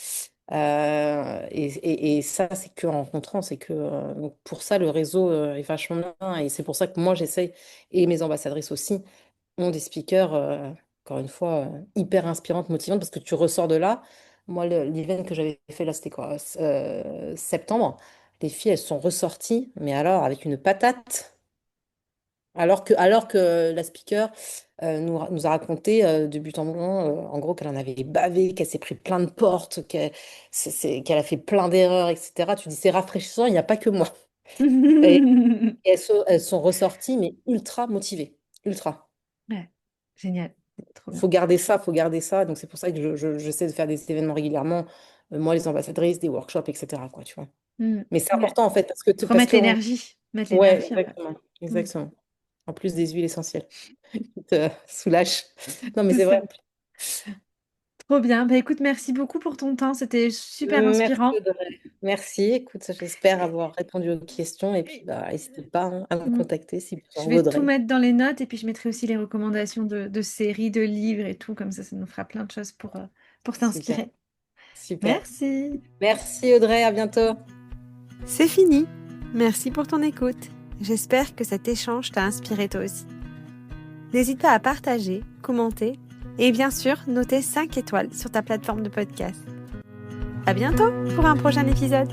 Et ça, c'est que en rencontrant, c'est que donc pour ça, le réseau est vachement bien, et c'est pour ça que moi, j'essaye, et mes ambassadrices aussi, ont des speakers, encore une fois, hyper inspirantes, motivantes, parce que tu ressors de là. Moi, l'event que j'avais fait là, c'était quoi? Septembre. Les filles, elles sont ressorties, mais alors avec une patate. Alors que la speaker nous a raconté de but en blanc, en gros, qu'elle en avait bavé, qu'elle s'est pris plein de portes, qu'elle a fait plein d'erreurs, etc. Tu dis, c'est rafraîchissant, il n'y a pas que moi. Et elles sont ressorties, mais ultra motivées. Ultra. Ouais, génial. Trop bien. Faut garder ça. Donc c'est pour ça que j'essaie de faire des événements régulièrement. Moi, les ambassadrices, des workshops, etc. Quoi, tu vois. Mm. Mais c'est Ouais. important en fait parce Remettre que l'énergie. Mettre ouais, l'énergie après. exactement, Mm. exactement. En plus des huiles essentielles qui te soulagent. Non, mais C'est c'est ça. vrai. Trop bien. Bah, écoute, merci beaucoup pour ton temps. C'était super Merci inspirant. Audrey. Merci. Écoute, j'espère avoir répondu aux questions et puis bah, n'hésitez pas hein, à me Mm. contacter si besoin. Je vais tout Audrey. mettre dans les notes et puis je mettrai aussi les recommandations de séries, de livres et tout. Comme ça nous fera plein de choses pour Super, t'inspirer. super. Merci. Merci Audrey, à bientôt. C'est fini. Merci pour ton écoute. J'espère que cet échange t'a inspiré toi aussi. N'hésite pas à partager, commenter et bien sûr noter 5 étoiles sur ta plateforme de podcast. À bientôt pour un prochain épisode.